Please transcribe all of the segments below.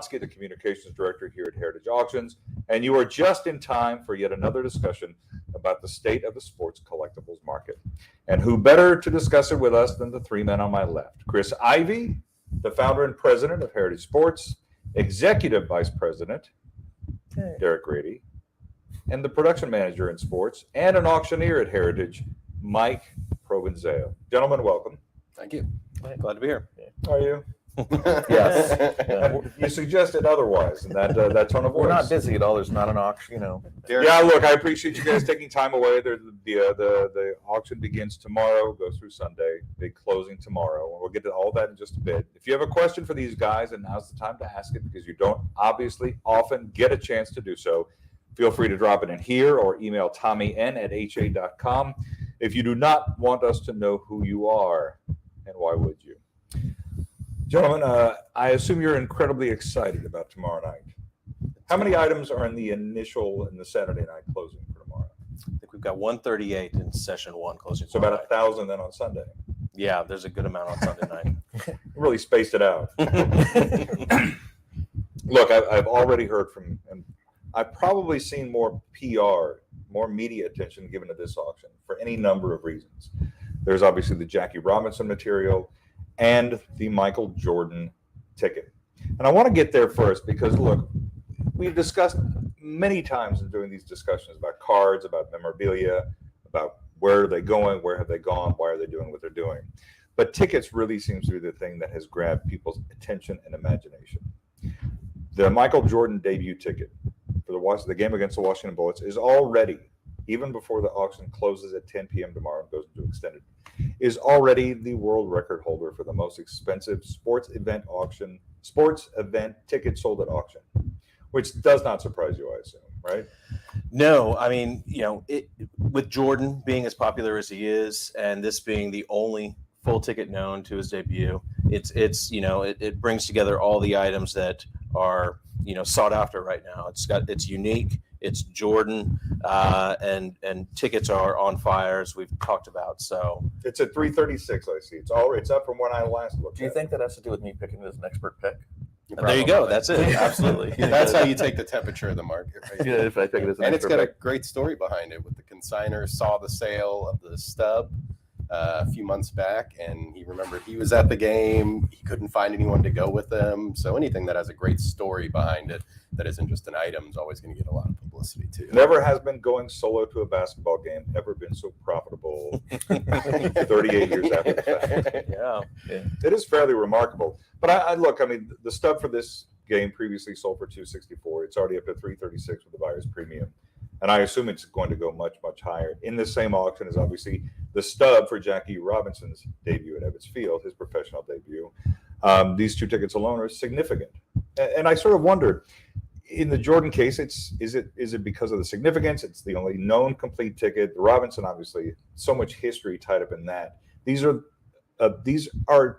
Blonsky, the Communications Director here at Heritage Auctions, and you are just in time for yet another discussion about the state of the sports collectibles market. And who better to discuss it with us than the three men on my left? Chris Ivy, the founder and president of Heritage Sports, Executive Vice President, Derek Grady, and the production manager in sports and an auctioneer at Heritage, Mike Provenzale. Gentlemen, welcome. Thank you. Glad to be here. How are you? Yes. You suggested otherwise in that tone of voice. We're not busy at all. There's not an auction, Derek, Yeah, look, I appreciate you guys taking time away. The auction begins tomorrow, goes through Sunday, big closing tomorrow. We'll get to all that in just a bit. If you have a question for these guys, and now's the time to ask it because you don't obviously often get a chance to do so, feel free to drop it in here or email tommyn@ha.com. If you do not want us to know who you are, and why would you? Gentlemen, I assume you're incredibly excited about tomorrow night. How many items are in the Saturday night closing for tomorrow? I think we've got 138 in session one closing. So about 1,000 then on Sunday. Yeah, there's a good amount on Sunday night. Really spaced it out. Look, I've already heard from, and I've probably seen more PR, more media attention given to this auction for any number of reasons. There's obviously the Jackie Robinson material and the Michael Jordan ticket. And I want to get there first because, look, we've discussed many times in doing these discussions about cards, about memorabilia, about where are they going, where have they gone, why are they doing what they're doing. But tickets really seems to be the thing that has grabbed people's attention and imagination. The Michael Jordan debut ticket for the game against the Washington Bullets is already, even before the auction closes at 10 p.m. tomorrow and goes into extended, is already the world record holder for the most expensive sports event ticket sold at auction, which does not surprise you, I assume, right? No, I mean, with Jordan being as popular as he is, and this being the only full ticket known to his debut, it brings together all the items that are sought after right now. It's unique. It's Jordan, and tickets are on fire, as we've talked about. So it's at 336. I see. It's up from when I last looked. Do you think that has to do with me picking it as an expert pick? There you go. That's it. Absolutely. That's how you take the temperature of the market. Right? Yeah, if I take it as an And expert it's got a pick. great story behind it. With the consignor saw the sale of the stub a few months back, and he remembered he was at the game. He couldn't find anyone to go with him. So anything that has a great story behind it that isn't just an item is always going to get a lot of publicity too. Never has been going solo to a basketball game ever been so profitable 38 years after the fact. Yeah. It is fairly remarkable. But I look, I mean, the stub for this game previously sold for $264. It's already up to $336 with the buyer's premium. And I assume it's going to go much, much higher. In the same auction is obviously the stub for Jackie Robinson's debut at Ebbets Field, his professional debut. These two tickets alone are significant. And I sort of wondered, in the Jordan case, is it because of the significance? It's the only known complete ticket. The Robinson, obviously, so much history tied up in that. These are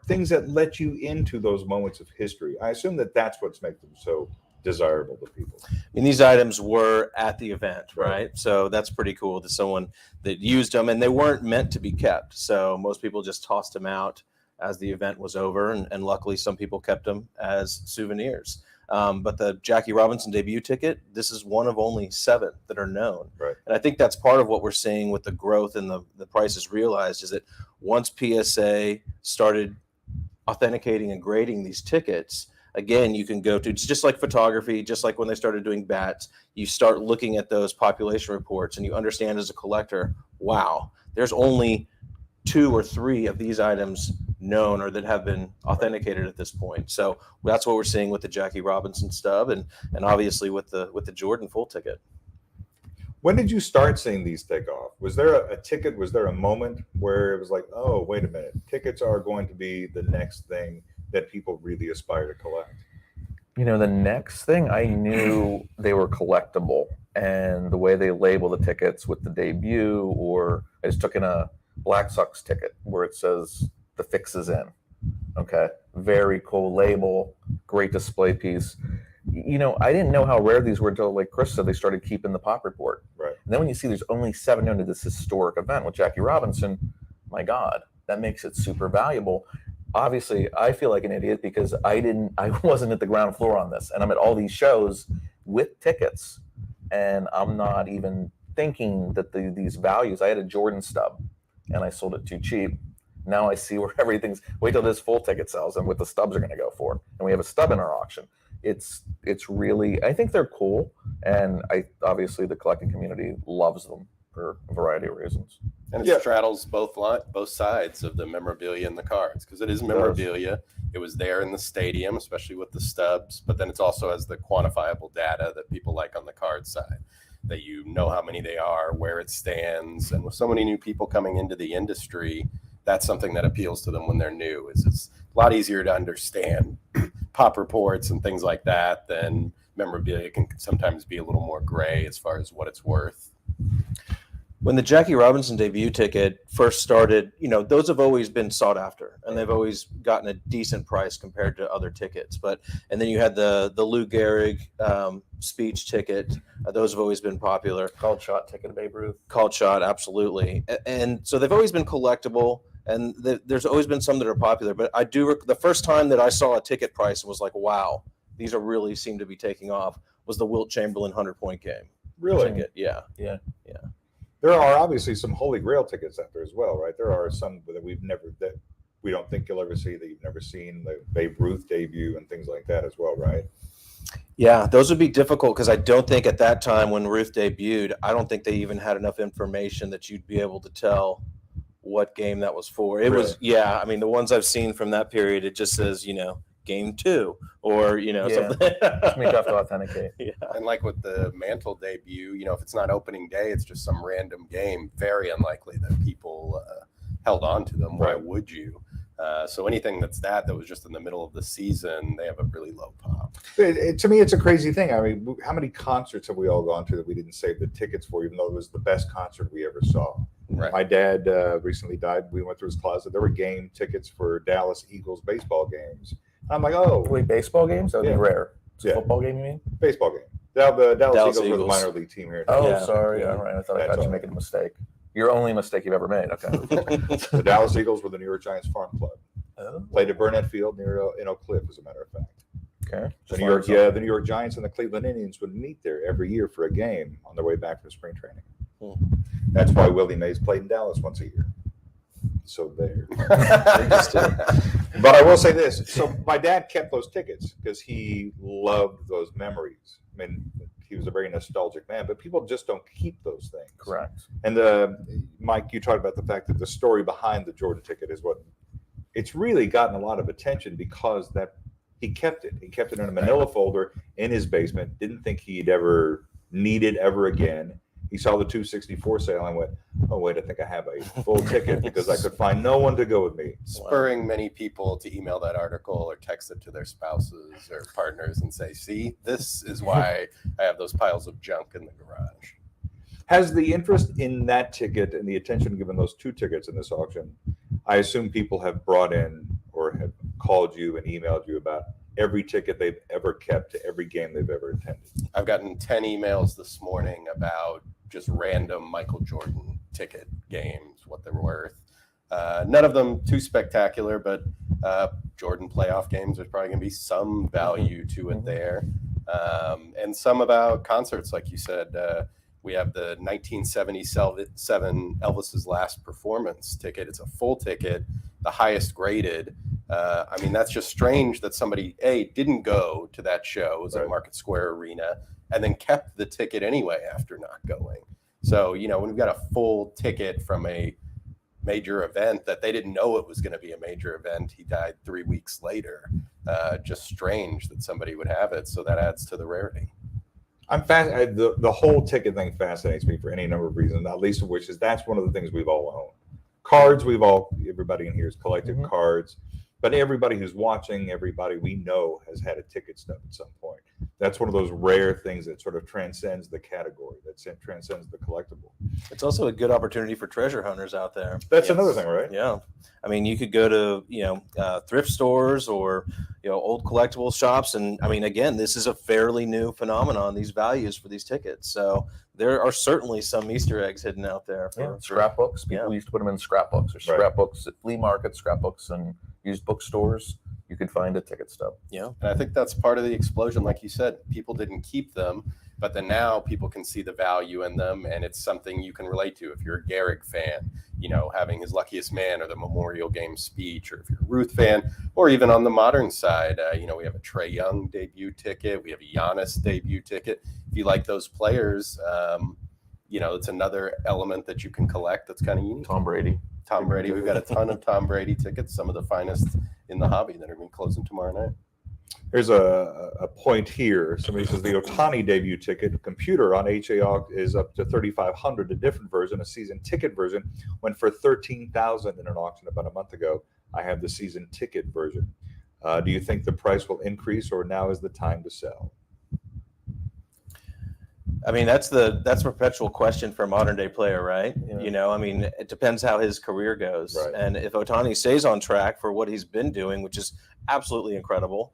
things that let you into those moments of history. I assume that's what's making them so desirable to people. I mean, these items were at the event, right? So that's pretty cool to someone that used them, and they weren't meant to be kept. So most people just tossed them out as the event was over, and luckily some people kept them as souvenirs. But the Jackie Robinson debut ticket, this is one of only 7 that are known. Right. And I think that's part of what we're seeing with the growth and the prices realized is that once PSA started authenticating and grading these tickets, again, you can go to, it's just like photography, just like when they started doing bats, you start looking at those population reports and you understand as a collector, wow, there's only 2 or 3 of these items known or that have been authenticated at this point. So that's what we're seeing with the Jackie Robinson stub and obviously with the Jordan full ticket. When did you start seeing these take off? Was there a ticket? Was there a moment where it was like, oh, wait a minute, tickets are going to be the next thing that people really aspire to collect? The next thing I knew they were collectible, and the way they label the tickets with the debut, or I just took in a Black Sox ticket where it says the fix is in. Okay. Very cool label, great display piece. I didn't know how rare these were until, like Chris said, they started keeping the pop report. Right. And then when you see there's only 7 known to this historic event with Jackie Robinson, my God, that makes it super valuable. obviously I feel like an idiot because I wasn't at the ground floor on this, and I'm at all these shows with tickets, and I'm not even thinking that these values. I had a Jordan stub, and I sold it too cheap. Now I see where everything's. Wait till this full ticket sells and what the stubs are going to go for, and we have a stub in our auction. It's really. I think they're cool, and obviously the collecting community loves them for a variety of reasons. And it straddles both sides of the memorabilia and the cards, because it is memorabilia. It was there in the stadium, especially with the stubs, but then it's also has the quantifiable data that people like on the card side, that you know how many they are, where it stands. And with so many new people coming into the industry, that's something that appeals to them when they're new. It's a lot easier to understand pop reports and things like that than memorabilia can sometimes be a little more gray as far as what it's worth. When the Jackie Robinson debut ticket first started, those have always been sought after, and they've always gotten a decent price compared to other tickets. And then you had the Lou Gehrig speech ticket; those have always been popular. Called shot ticket of Babe Ruth. Called shot, absolutely. And so they've always been collectible, and there's always been some that are popular. But the first time that I saw a ticket price and was like, "Wow, these are really seem to be taking off," was the Wilt Chamberlain 100-point game. Really? Ticket. Yeah. There are obviously some Holy Grail tickets out there as well, right? There are some that we don't think you'll ever see, that you've never seen, the Babe Ruth debut and things like that as well, right? Yeah, those would be difficult because I don't think at that time when Ruth debuted, I don't think they even had enough information that you'd be able to tell what game that was for. It was, I mean, the ones I've seen from that period, it just says, game 2 or, something. Just make have to authenticate. Yeah. And like with the Mantle debut, if it's not opening day, it's just some random game. Very unlikely that people held on to them. Why would you? So anything that was just in the middle of the season, they have a really low pop. To me, it's a crazy thing. I mean, how many concerts have we all gone to that we didn't save the tickets for, even though it was the best concert we ever saw? Right. My dad recently died. We went through his closet. There were game tickets for Dallas Eagles baseball games. I'm like, wait, baseball games? That would be rare. It's a football game, you mean? Baseball game. The Dallas Eagles were the minor league team here. Sorry. All right. I thought I got you making a mistake. Your only mistake you've ever made. Okay. The Dallas Eagles were the New York Giants farm club. Played at Burnett Field near in Oak Cliff, as a matter of fact. Okay. The New York Giants and the Cleveland Indians would meet there every year for a game on their way back from spring training. That's why Willie Mays played in Dallas once a year. So there. But I will say this. So my dad kept those tickets because he loved those memories. I mean, he was a very nostalgic man, but people just don't keep those things. Correct. And Mike, you talked about the fact that the story behind the Jordan ticket is what it's really gotten a lot of attention because that he kept it. He kept it in a manila folder in his basement. Didn't think he'd ever need it ever again. He saw the 264 sale and went, "Oh wait, I think I have a full ticket because I could find no one to go with me." Spurring many people to email that article or text it to their spouses or partners and say, "See, this is why I have those piles of junk in the garage." Has the interest in that ticket and the attention given those 2 tickets in this auction, I assume people have brought in or have called you and emailed you about every ticket they've ever kept to every game they've ever attended? I've gotten 10 emails this morning about just random Michael Jordan ticket games, what they're worth. None of them too spectacular, but Jordan playoff games, there's probably going to be some value to it there. And some about concerts, like you said. We have the 1977 Elvis's Last Performance ticket. It's a full ticket, the highest graded. I mean, that's just strange that somebody, didn't go to that show. It was at Market Square Arena, and then kept the ticket anyway after not going. So, when we've got a full ticket from a major event that they didn't know it was going to be a major event, he died 3 weeks later. Just strange that somebody would have it. So that adds to the rarity. I'm fascinated. The whole ticket thing fascinates me for any number of reasons, not least of which is that's one of the things we've all owned. Cards, everybody in here has collected cards, but everybody who's watching, everybody we know has had a ticket stub at some point. That's one of those rare things that sort of transcends the category, that transcends the collectible. It's also a good opportunity for treasure hunters out there. That's another thing, right? Yeah. I mean, you could go to, thrift stores or, old collectible shops. And I mean, again, this is a fairly new phenomenon, these values for these tickets. So there are certainly some Easter eggs hidden out there. Scrapbooks. People used to put them in scrapbooks or scrapbooks at flea markets, scrapbooks and used bookstores, you could find a ticket stub. Yeah. And I think that's part of the explosion. Like you said, people didn't keep them, but then now people can see the value in them, and it's something you can relate to. If you're a Gehrig fan, having his Luckiest Man or the Memorial Game speech, or if you're a Ruth fan, or even on the modern side, we have a Trae Young debut ticket, we have a Giannis debut ticket. If you like those players, it's another element that you can collect that's kind of unique. Tom Brady. We've got a ton of Tom Brady tickets, some of the finest in the hobby, that are going to be closing tomorrow night. There's a point here. Somebody says the Ohtani debut ticket computer on HA is up to $3,500. A different version, a season ticket version, went for $13,000 in an auction about a month ago. I have the season ticket version. Do you think the price will increase, or now is the time to sell? I mean, that's a perpetual question for a modern day player, right? Yeah. It depends how his career goes. Right. And if Ohtani stays on track for what he's been doing, which is absolutely incredible,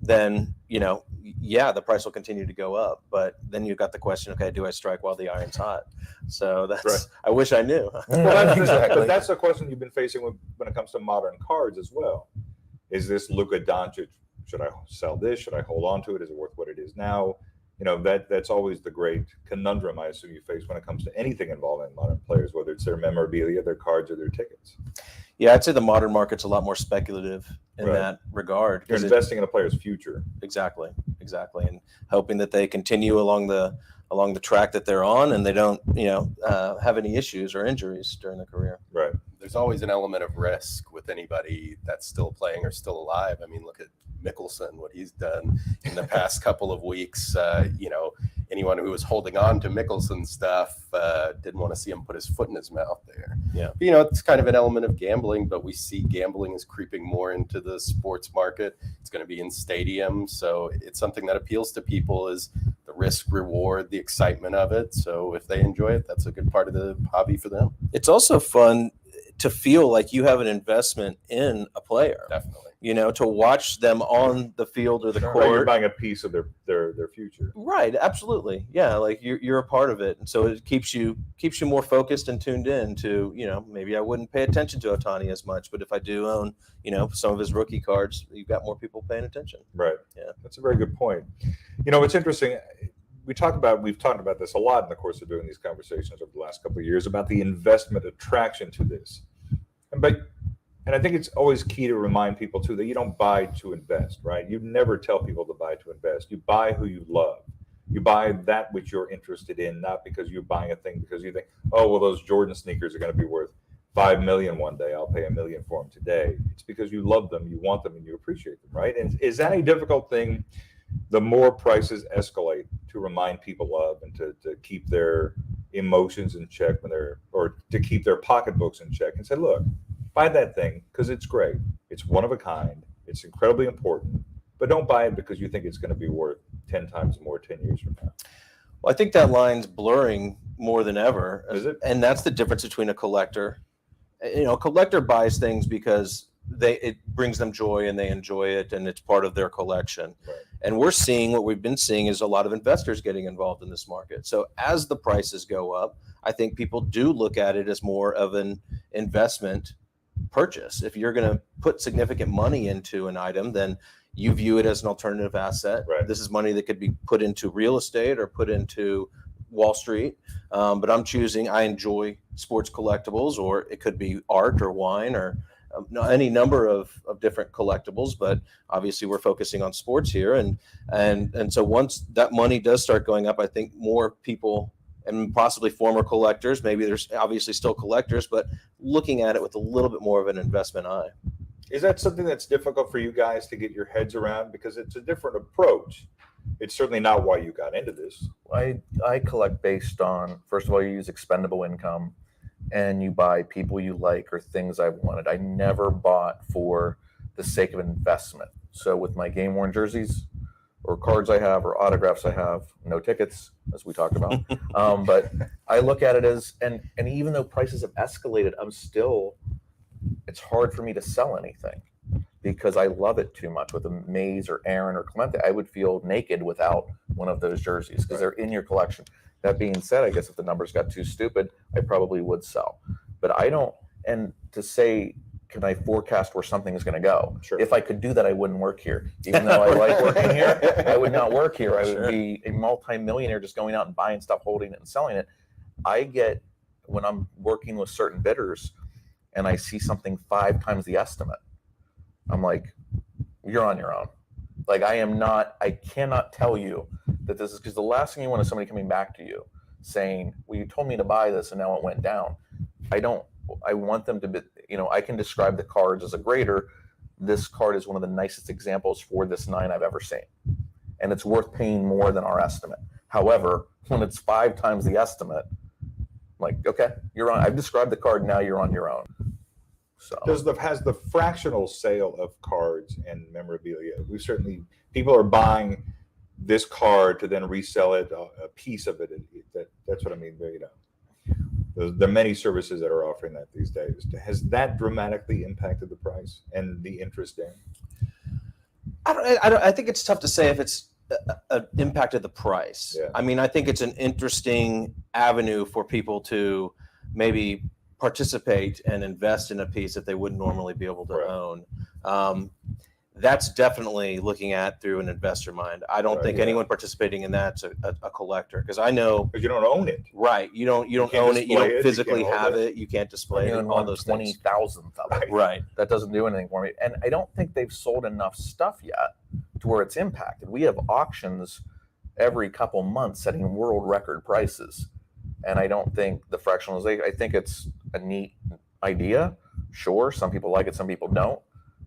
then, the price will continue to go up. But then you've got the question, okay, do I strike while the iron's hot? So that's, Right. I wish I knew. Exactly. But that's the question you've been facing when it comes to modern cards as well. Is this Luka Doncic? Should I sell this? Should I hold on to it? Is it worth what it is now? That's always the great conundrum I assume you face when it comes to anything involving modern players, whether it's their memorabilia, their cards, or their tickets. Yeah, I'd say the modern market's a lot more speculative in Right. that regard. You're investing in a player's future. Exactly, and hoping that they continue along the track that they're on, and they don't, have any issues or injuries during their career. Right. There's always an element of risk with anybody that's still playing or still alive. I mean, look at Mickelson, what he's done in the past couple of weeks. Anyone who was holding on to Mickelson stuff didn't want to see him put his foot in his mouth there. Yeah. But, it's kind of an element of gambling, but we see gambling is creeping more into the sports market. It's going to be in stadiums. So it's something that appeals to people, is the risk reward, the excitement of it. So if they enjoy it, that's a good part of the hobby for them. It's also fun to feel like you have an investment in a player. Definitely. To watch them on the field or the Right, court. you're buying a piece of their future. Right, absolutely. Yeah, like you're a part of it. And so it keeps you more focused and tuned in to, maybe I wouldn't pay attention to Ohtani as much, but if I do own, some of his rookie cards, you've got more people paying attention. Right. Yeah. That's a very good point. It's interesting. We've talked about this a lot in the course of doing these conversations over the last couple of years about the investment attraction to this. And I think it's always key to remind people too that you don't buy to invest, right? You never tell people to buy to invest. You buy who you love. You buy that which you're interested in, not because you're buying a thing because you think, oh, well, those Jordan sneakers are going to be worth $5 million one day. I'll pay $1 million for them today. It's because you love them, you want them, and you appreciate them, right? And is that a difficult thing? The more prices escalate, to remind people of and to keep their emotions in check or to keep their pocketbooks in check and say, look, buy that thing because it's great. It's one of a kind. It's incredibly important. But don't buy it because you think it's going to be worth 10 times more 10 years from now. Well, I think that line's blurring more than ever. Is it? And that's the difference between a collector. A collector buys things because it brings them joy and they enjoy it and it's part of their collection. Right. And what we've been seeing is a lot of investors getting involved in this market. So as the prices go up, I think people do look at it as more of an investment purchase. If you're going to put significant money into an item, then you view it as an alternative asset. Right. This is money that could be put into real estate or put into Wall Street. But I enjoy sports collectibles, or it could be art or wine or any number of different collectibles. But obviously we're focusing on sports here. And so once that money does start going up, I think more people, and possibly former collectors, maybe there's obviously still collectors, but looking at it with a little bit more of an investment eye. Is that something that's difficult for you guys to get your heads around? Because it's a different approach. It's certainly not why you got into this. I collect based on, first of all, you use expendable income and you buy people you like or things I've wanted. I never bought for the sake of investment. So with my game worn jerseys or cards I have or autographs I have, no tickets, as we talked about. But I look at it as, and even though prices have escalated, it's hard for me to sell anything because I love it too much. With a Mays or Aaron or Clemente, I would feel naked without one of those jerseys because they're in your collection. That being said, I guess if the numbers got too stupid, I probably would sell. But I don't, and to say can I forecast where something is going to go? Sure. If I could do that, I wouldn't work here. Even though I like working here, I would not work here. I would Sure. be a multi-millionaire just going out and buying stuff, holding it and selling it. I get, when I'm working with certain bidders and I see something 5 times the estimate, I'm like, you're on your own. Like, I cannot tell you that this is, because the last thing you want is somebody coming back to you saying, well, you told me to buy this and now it went down. I want them to be, I can describe the cards as a grader. This card is one of the nicest examples for this 9 I've ever seen. And it's worth paying more than our estimate. However, when it's 5 times the estimate, like, okay, you're on, I've described the card, now you're on your own. So Has the fractional sale of cards and memorabilia, people are buying this card to then resell it, a piece of it. That's what I mean. There are many services that are offering that these days. Has that dramatically impacted the price and the interest in? I think it's tough to say if it's impacted the price. Yeah. I mean, I think it's an interesting avenue for people to maybe participate and invest in a piece that they wouldn't normally be able to Right. own. That's definitely looking at through an investor mind. I don't Right, think yeah. anyone participating in that's a collector, because I know, Because you don't own it. right, you don't can't own it, you display it, don't you physically can't have hold it, you can't display it, even all one those things. 20,000th of it. Right. That doesn't do anything for me. And I don't think they've sold enough stuff yet to where it's impacted. We have auctions every couple months setting world record prices. And I don't think the fractionalization, I think it's a neat idea. Sure, some people like it, some people don't.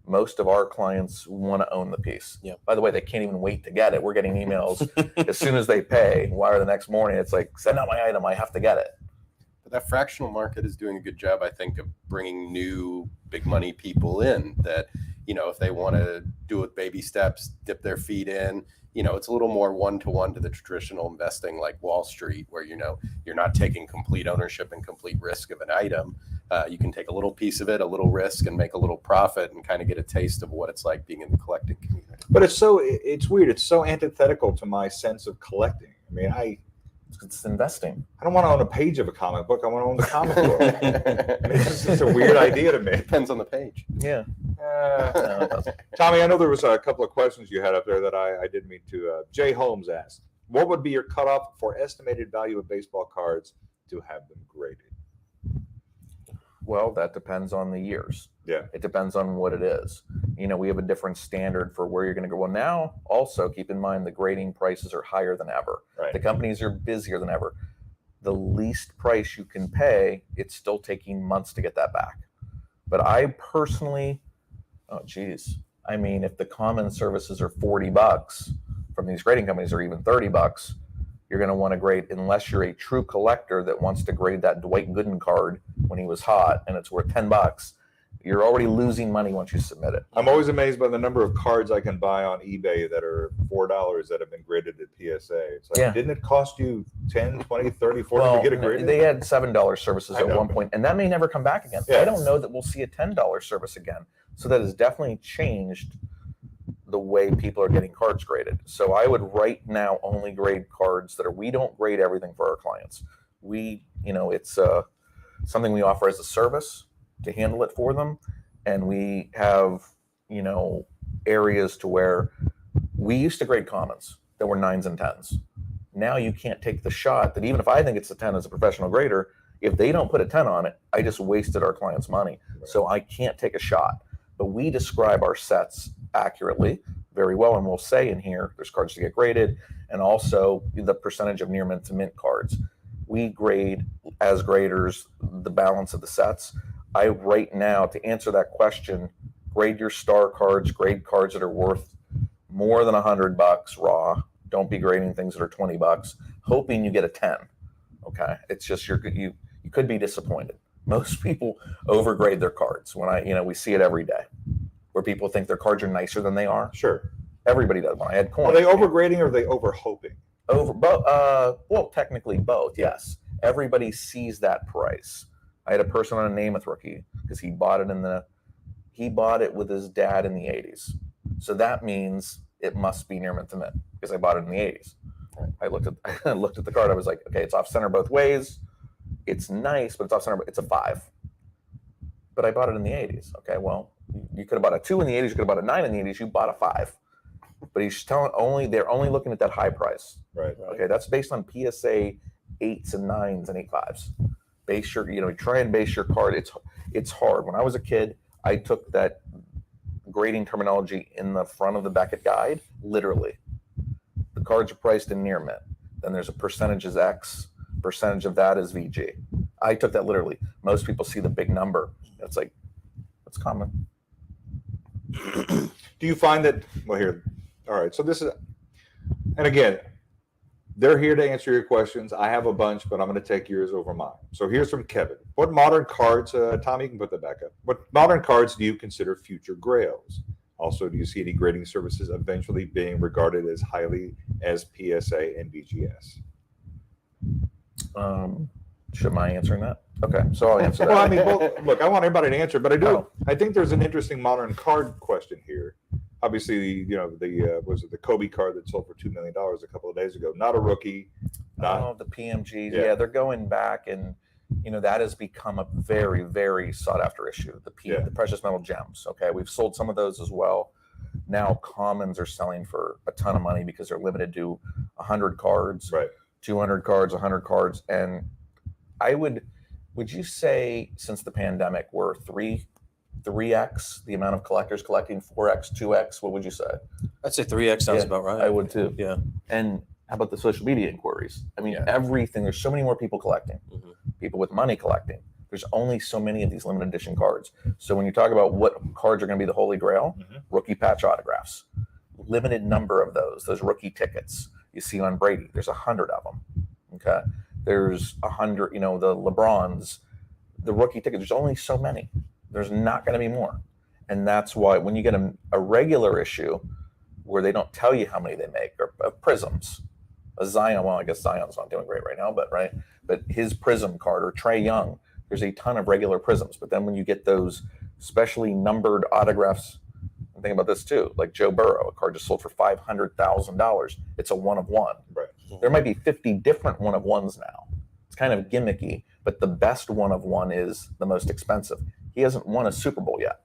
Most of our clients want to own the piece. Yeah. By the way, they can't even wait to get it. We're getting emails as soon as they pay. Wire the next morning. It's like, send out my item. I have to get it. But that fractional market is doing a good job, I think, of bringing new big money people in that, if they want to do it baby steps, dip their feet in, it's a little more one-to-one to the traditional investing like Wall Street, where, you're not taking complete ownership and complete risk of an item. You can take a little piece of it, a little risk, and make a little profit and kind of get a taste of what it's like being in the collecting community. But it's weird. It's so antithetical to my sense of collecting. I mean, It's investing. I don't want to own a page of a comic book. I want to own the comic book. It's just a weird idea to me. Depends on the page. Yeah. Uh, No, it doesn't. Tommy, I know there was a couple of questions you had up there that I didn't mean to. Jay Holmes asked, what would be your cutoff for estimated value of baseball cards to have them graded? Well, that depends on the years. Yeah. It depends on what it is. We have a different standard for where you're going to go. Well, now also keep in mind the grading prices are higher than ever. Right. The companies are busier than ever. The least price you can pay, it's still taking months to get that back. But I personally, if the common services are $40 from these grading companies, or even $30, you're going to want to grade, unless you're a true collector that wants to grade that Dwight Gooden card when he was hot and it's worth $10. You're already losing money once you submit it. I'm always amazed by the number of cards I can buy on eBay that are $4 that have been graded at PSA. It's like, Yeah. Didn't it cost you 10, 20, 30, 40 to get it graded? They had $7 services I at know. one point, and that may never come back again. Yeah. I don't know that we'll see a $10 service again. So that has definitely changed the way people are getting cards graded. So I would right now only grade cards we don't grade everything for our clients. It's something we offer as a service to handle it for them. And we have, areas to where we used to grade commons that were 9s and 10s. Now you can't take the shot that even if I think it's a 10 as a professional grader, if they don't put a 10 on it, I just wasted our client's money. So I can't take a shot. But we describe our sets accurately, very well, and we'll say in here there's cards to get graded, and also the percentage of near mint to mint cards. We grade as graders the balance of the sets. I right now, to answer that question, grade your star cards, grade cards that are worth more than $100 raw. Don't be grading things that are $20, hoping you get a 10. Okay, it's just you could be disappointed. Most people overgrade their cards. We see it every day, where people think their cards are nicer than they are. Sure. Everybody does. When I had coins, Are they overgrading or are they overhoping? well, technically both. Yes, everybody sees that price. I had a person on a Namath rookie because he bought it with his dad in the 80s. So that means it must be near mint to mint because I bought it in the 80s. I looked at the card. I was like, okay, it's off center both ways. It's nice, but it's off center. It's a 5. but I bought it in the 80s. Okay, well, you could have bought a 2 in the 80s, you could have bought a 9 in the 80s, you bought a 5. But he's telling they're only looking at that high price. Right. Okay, that's based on PSA 8s and 9s and 8.5s. Base your, try and base your card. It's hard. When I was a kid, I took that grading terminology in the front of the Beckett guide, literally. The cards are priced in near mint. Then there's a percentage is X, percentage of that is VG. I took that literally. Most people see the big number. It's like, it's common. Do you find that, well, here, all right, so this is, and again, they're here to answer your questions. I have a bunch, but I'm going to take yours over mine. So here's from Kevin. What modern cards, Tom, you can put that back up. What modern cards do you consider future grails? Also, do you see any grading services eventually being regarded as highly as PSA and BGS? Should I answering that? Okay, so I'll answer that. Well, I mean, look, I want everybody to answer, but I do. Oh. I think there's an interesting modern card question here. Obviously, was it the Kobe card that sold for $2 million a couple of days ago? Not a rookie. The PMGs. Yeah, they're going back, and that has become a very, very sought after issue. The precious metal gems. Okay, we've sold some of those as well. Now commons are selling for a ton of money because they're limited to 100 cards, right? 200 cards, 100 cards, and would you say since the pandemic we're 3x the amount of collectors collecting, 4x, 2x? What would you say? I'd say 3x sounds about right. I would too. Yeah. And how about the social media inquiries? I mean, everything. There's so many more people collecting, people with money collecting. There's only so many of these limited edition cards. So when you talk about what cards are going to be the holy grail, rookie patch autographs, limited number of those rookie tickets you see on Brady. There's 100 of them. Okay. There's 100, the LeBrons, the rookie tickets. There's only so many. There's not going to be more. And that's why when you get a regular issue where they don't tell you how many they make, or prisms, a Zion, well, I guess Zion's not doing great right now, but his prism card, or Trae Young, there's a ton of regular prisms. But then when you get those specially numbered autographs, and think about this too, like Joe Burrow, a card just sold for $500,000. It's a 1-of-1. Right. There might be 50 different 1-of-1s now. It's kind of gimmicky, but the best 1-of-1 is the most expensive. He hasn't won a Super Bowl yet.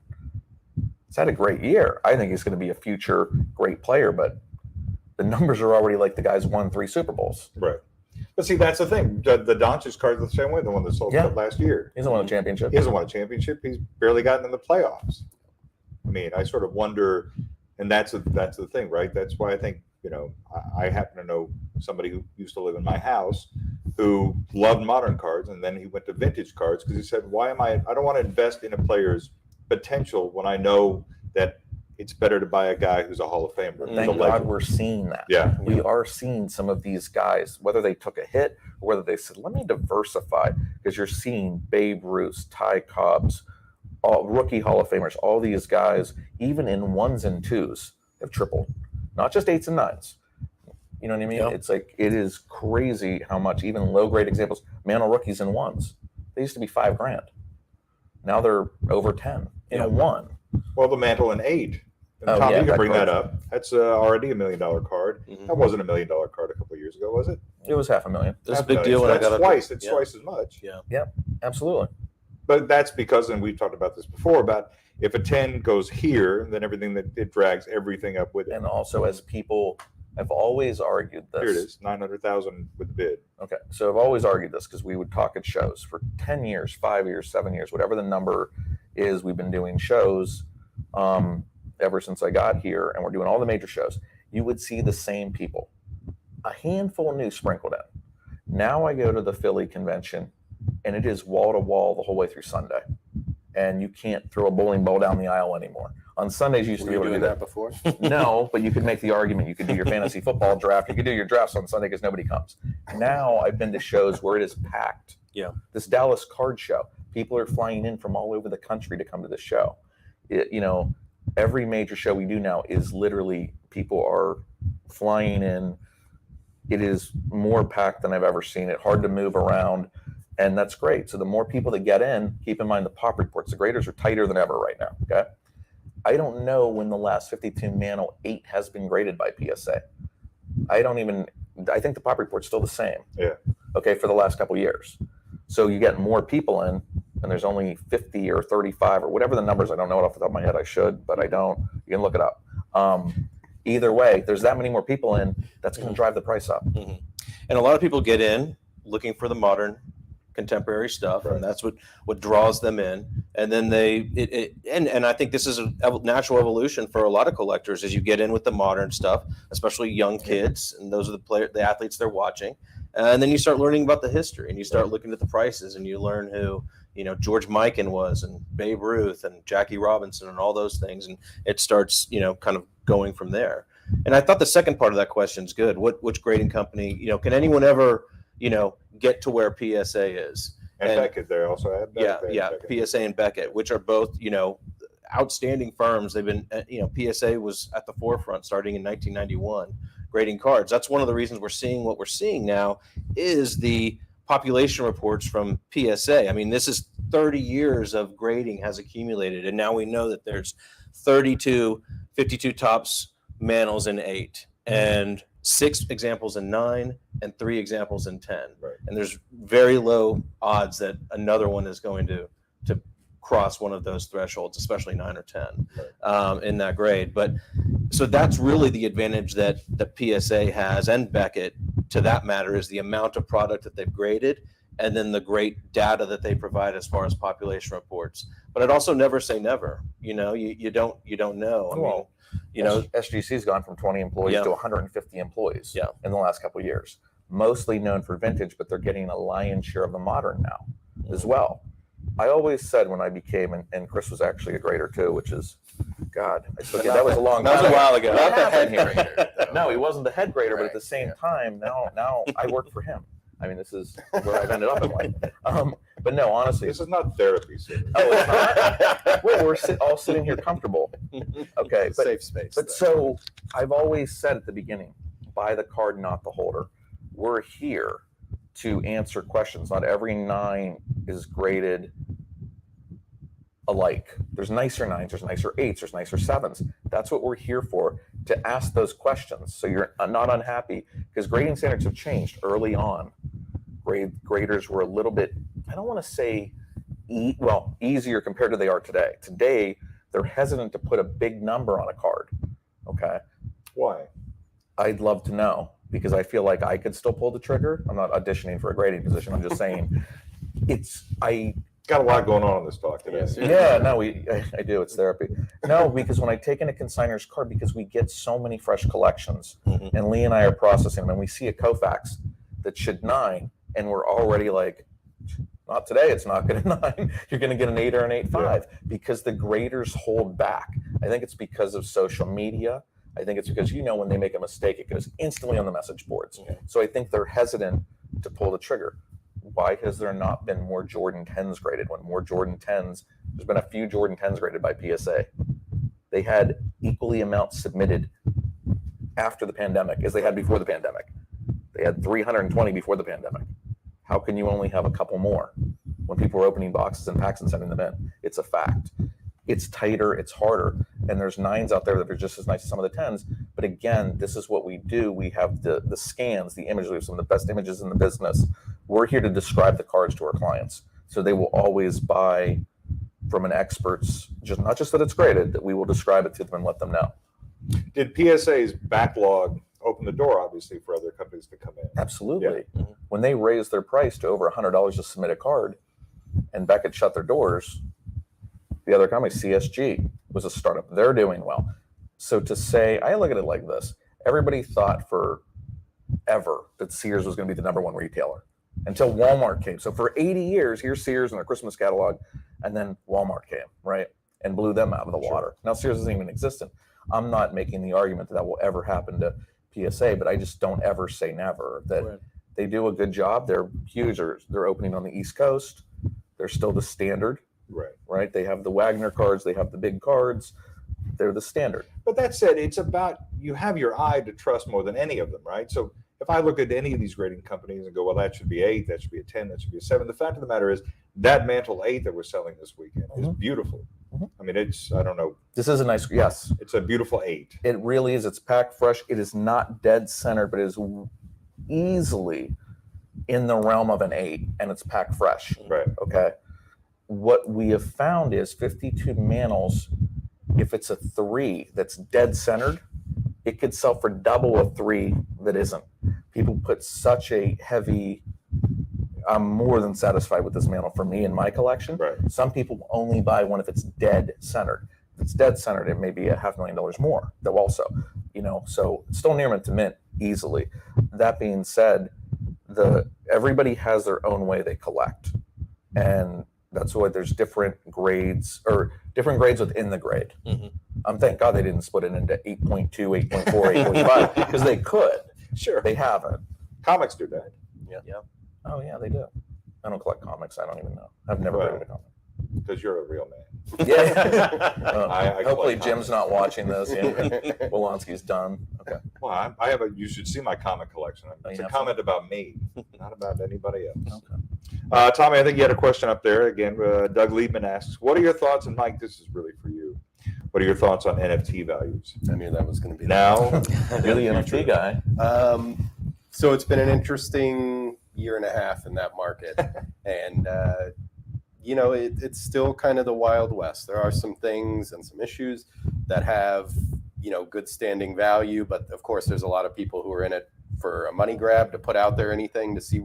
He's had a great year. I think he's going to be a future great player, but the numbers are already like the guy's won 3 Super Bowls. Right. But see, that's the thing. The Doncic card's the same way, the one that sold last year. He hasn't won a championship. He hasn't won a championship. He's barely gotten in the playoffs. I mean, I sort of wonder, and that's the thing, right? That's why I think, I happen to know somebody who used to live in my house who loved modern cards, and then he went to vintage cards because he said, I don't want to invest in a player's potential when I know that it's better to buy a guy who's a Hall of Famer. Thank God we're seeing that. Yeah. We are seeing some of these guys, whether they took a hit or whether they said, let me diversify, because you're seeing Babe Ruth, Ty Cobbs, all rookie Hall of Famers, all these guys, even in 1s and 2s, have tripled. Not just 8s and 9s. You know what I mean? Yep. It's like, it is crazy how much, even low grade examples, Mantle rookies in 1s. They used to be $5,000. Now they're over 10 in a 1. Well, the Mantle in 8. And Tom, you can bring that up. That's already $1 million card. That wasn't $1 million card a couple of years ago, was it? It was $500,000. It was a big deal when I got twice. It's twice as much. Yeah. Yep. Absolutely. But that's because, and we've talked about this before, about if a 10 goes here, then everything that it drags everything up with it. And also, as people have always argued this. Here it is, 900,000 with the bid. Okay, so I've always argued this because we would talk at shows for 10 years, 5 years, 7 years, whatever the number is. We've been doing shows ever since I got here, and we're doing all the major shows. You would see the same people, a handful new sprinkled in. Now I go to the Philly convention, and it is wall to wall the whole way through Sunday, and you can't throw a bowling ball down the aisle anymore. On Sundays, you used to be able to do that before. No, but you could make the argument. You could do your fantasy football draft. You could do your drafts on Sunday because nobody comes. Now I've been to shows where it is packed. Yeah. This Dallas card show, people are flying in from all over the country to come to this show. Every major show we do now is literally people are flying in. It is more packed than I've ever seen it. Hard to move around, and that's great. So the more people that get in, keep in mind the pop reports. The graders are tighter than ever right now. Okay. I don't know when the last 52 Mantle 8 has been graded by PSA. I think the pop report's still the same. Yeah. Okay, for the last couple of years. So you get more people in, and there's only 50 or 35 or whatever the numbers, I don't know it off the top of my head, I should, but I don't, you can look it up. Either way, there's that many more people in, that's going to drive the price up. And a lot of people get in looking for the modern contemporary stuff, and that's what draws them in. And then and I think this is a natural evolution for a lot of collectors as you get in with the modern stuff, especially young kids, and those are the athletes they're watching. And then you start learning about the history, and you start looking at the prices, and you learn who, George Mikan was, and Babe Ruth, and Jackie Robinson, and all those things. And it starts, kind of going from there. And I thought the second part of that question is good. Which grading company, can anyone ever, get to where PSA is? And Beckett there also had Beckett. PSA and Beckett, which are both, outstanding firms. They've been, PSA was at the forefront starting in 1991, grading cards. That's one of the reasons we're seeing what we're seeing now is the population reports from PSA. I mean, this is 30 years of grading has accumulated, and now we know that there's 32 52 tops Manels in 8, and 6 examples in 9, and 3 examples in 10. Right. And there's very low odds that another one is going to cross one of those thresholds, especially 9 or 10 in that grade. But so that's really the advantage that the PSA has, and Beckett, to that matter, is the amount of product that they've graded, and then the great data that they provide as far as population reports. But I'd also never say never. You don't know. I mean, SGC's gone from 20 employees to 150 employees in the last couple of years. Mostly known for vintage, but they're getting a lion's share of the modern now as well. I always said when I became, and Chris was actually a grader too, which is, God, that was a long time. That was a while ago. Not the head grader. No, he wasn't the head grader, but at the same time, now I work for him. I mean, this is where I've ended up in life. But no, honestly, this is not therapy. Oh, it's not? Wait, we're all sitting here comfortable. Okay, but, safe space. But so I've always said at the beginning, buy the card, not the holder. We're here to answer questions. Not every 9 is graded alike. There's nicer 9s, there's nicer 8s, there's nicer 7s. That's what we're here for, to ask those questions so you're not unhappy, because grading standards have changed early on. Graders were a little bit, I don't want to say, easier compared to they are today. Today, they're hesitant to put a big number on a card. Okay. Why? I'd love to know, because I feel like I could still pull the trigger. I'm not auditioning for a grading position. I'm just saying Got a lot going on in this talk today. Yeah, no, I do. It's therapy. No, because when I take in a consignor's card, because we get so many fresh collections, and Lee and I are processing them, and we see a Koufax that should 9, and we're already like, not today, it's not going to 9. You're going to get an 8 or an 8.5, because the graders hold back. I think it's because of social media. I think it's because, when they make a mistake, it goes instantly on the message boards. So I think they're hesitant to pull the trigger. Why has there not been more Jordan 10s graded? When more Jordan 10s, there's been a few Jordan 10s graded by PSA. They had equally amounts submitted after the pandemic as they had before the pandemic. They had 320 before the pandemic. How can you only have a couple more when people are opening boxes and packs and sending them in? It's a fact. It's tighter, it's harder, and there's 9s out there that are just as nice as some of the 10s. But again, this is what we do. We have the scans, the images. We have some of the best images in the business. We're here to describe the cards to our clients, so they will always buy from an expert's, not just that it's graded, that we will describe it to them and let them know. Did PSA's backlog open the door, obviously, for other companies to come in? Absolutely. Yeah. When they raised their price to over $100 to submit a card, and Beckett shut their doors, the other company, CSG, was a startup. They're doing well. So to say, I look at it like this. Everybody thought forever that Sears was going to be the #1 retailer until Walmart came. So for 80 years, here's Sears and their Christmas catalog, and then Walmart came, right, and blew them out of the water. Now Sears isn't even existent. I'm not making the argument that will ever happen to PSA, but I just don't ever say never. That they do a good job. They're huge. They're opening on the East Coast. They're still the standard. Right. They have the Wagner cards. They have the big cards. They're the standard. But that said, it's about, you have your eye to trust more than any of them, right? So if I look at any of these grading companies and go, well, that should be 8, that should be a 10, that should be a 7. The fact of the matter is that Mantle 8 that we're selling this weekend is beautiful. I mean, I don't know. This is a nice, yes. It's a beautiful 8. It really is. It's packed fresh. It is not dead center, but it is easily in the realm of an 8, and it's packed fresh. Right. Okay. what we have found is 52 mantles, if it's a 3 that's dead centered, it could sell for double a 3 that isn't. People put such a heavy, I'm more than satisfied with this mantle for me in my collection. Right. Some people only buy one if it's dead centered. If it's dead centered, it may be $500,000 more, though also, so it's still near mint to mint easily. That being said, everybody has their own way they collect. And that's why there's different grades within the grade. Thank God they didn't split it into 8.2, 8.4, 8.5, because they could. Sure. They haven't. Comics do that. Yeah. Oh, yeah, they do. I don't collect comics. I don't even know. I've never read a comic. Because you're a real man. Yeah. I Hopefully collect Jim's comics. not watching this. Wolonsky's done. Okay. Well, you should see my comic collection. It's a have comment about me, not about anybody else. Okay. Tommy, I think you had a question up there. Again, Doug Liebman asks, what are your thoughts, and Mike, this is really for you. What are your thoughts on NFT values? I knew that was going to be Now, You're the NFT guy. So it's been an interesting year and a half in that market. And, it's still kind of the Wild West. There are some things and some issues that have, good standing value. But of course, there's a lot of people who are in it for a money grab to put out there anything to see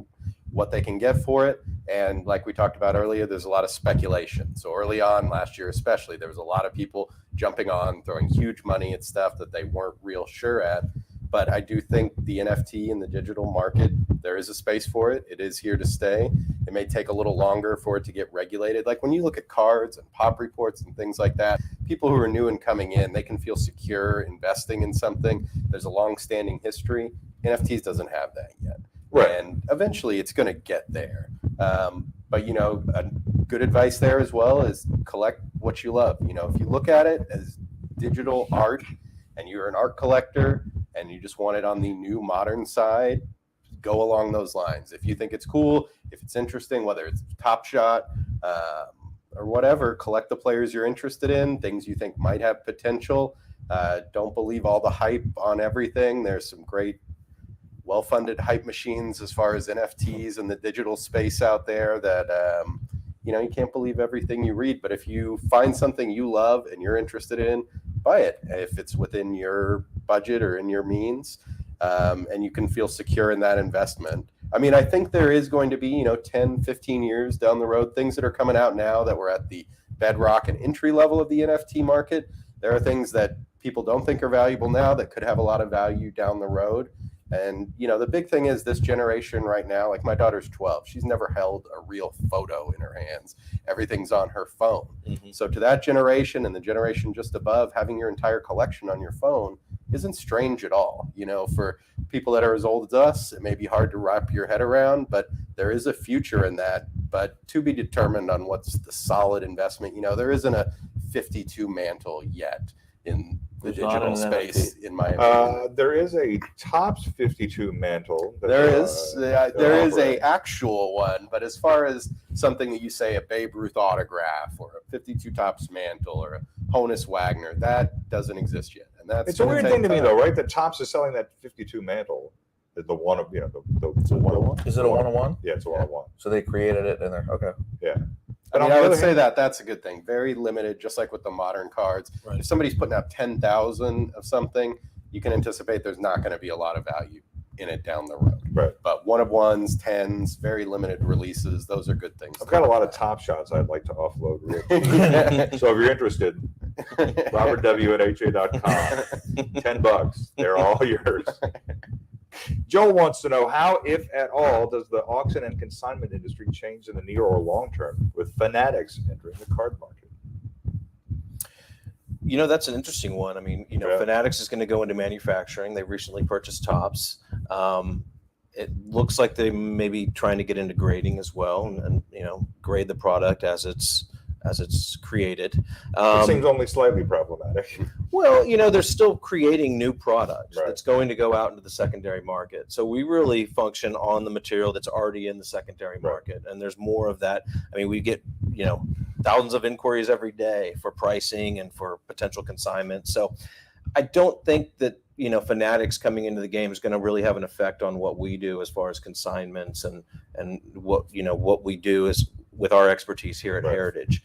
what they can get for it. And like we talked about earlier, there's a lot of speculation. So early on last year, especially, there was a lot of people jumping on, throwing huge money at stuff that they weren't real sure at. But I do think the NFT and the digital market, there is a space for it. It is here to stay. It may take a little longer for it to get regulated. Like when you look at cards and pop reports and things like that, people who are new and coming in, they can feel secure investing in something. There's a long-standing history. NFTs doesn't have that yet. Right. And eventually it's going to get there. But, a good advice there as well is collect what you love. If you look at it as digital art and you're an art collector and you just want it on the new modern side, go along those lines. If you think it's cool, if it's interesting, whether it's Top Shot or whatever, collect the players you're interested in, things you think might have potential. Don't believe all the hype on everything. There's some great well-funded hype machines as far as NFTs and the digital space out there that, you can't believe everything you read. But if you find something you love and you're interested in, buy it if it's within your budget or in your means, and you can feel secure in that investment. I think there is going to be, 10, 15 years down the road, things that are coming out now that we're at the bedrock and entry level of the NFT market. There are things that people don't think are valuable now that could have a lot of value down the road. And, the big thing is this generation right now, like my daughter's 12, she's never held a real photo in her hands. Everything's on her phone. Mm-hmm. So to that generation and the generation just above, having your entire collection on your phone isn't strange at all. For people that are as old as us, it may be hard to wrap your head around, but there is a future in that, but to be determined on what's the solid investment. There isn't a 52 mantle yet in the There's not digital an space, in my opinion. there is a Topps 52 mantle. that, There is offer. a actual one, but as far as something that you say a Babe Ruth autograph or a 52 Topps mantle or a Honus Wagner, that doesn't exist yet, and that's It's a gonna weird take thing to me, time. though, right? That Topps is selling that 52 mantle. The one of, the Is it a 101? Is it a 101? Yeah, it's a 101. So they created it and they're okay. But on I the would other say hand- that's a good thing. Very limited, just like with the modern cards. Right. If somebody's putting out 10,000 of something, you can anticipate there's not going to be a lot of value in it down the road. Right. But one of ones, tens, very limited releases, those are good things. I've got a lot of Top Shots I'd like to offload real quick. So if you're interested, robertw@ha.com. $10. They're all yours. Joel wants to know how, if at all, does the auction and consignment industry change in the near or long term with Fanatics entering the card market? That's an interesting one. Yeah. Fanatics is going to go into manufacturing. They recently purchased Topps. It looks like they may be trying to get into grading as well, and grade the product as it's created. It seems only slightly problematic. Well, they're still creating new products Right. that's going to go out into the secondary market. So we really function on the material that's already in the secondary market, and there's more of that. We get thousands of inquiries every day for pricing and for potential consignment. So I don't think that Fanatics coming into the game is going to really have an effect on what we do as far as consignments and what we do is with our expertise here at Right. Heritage.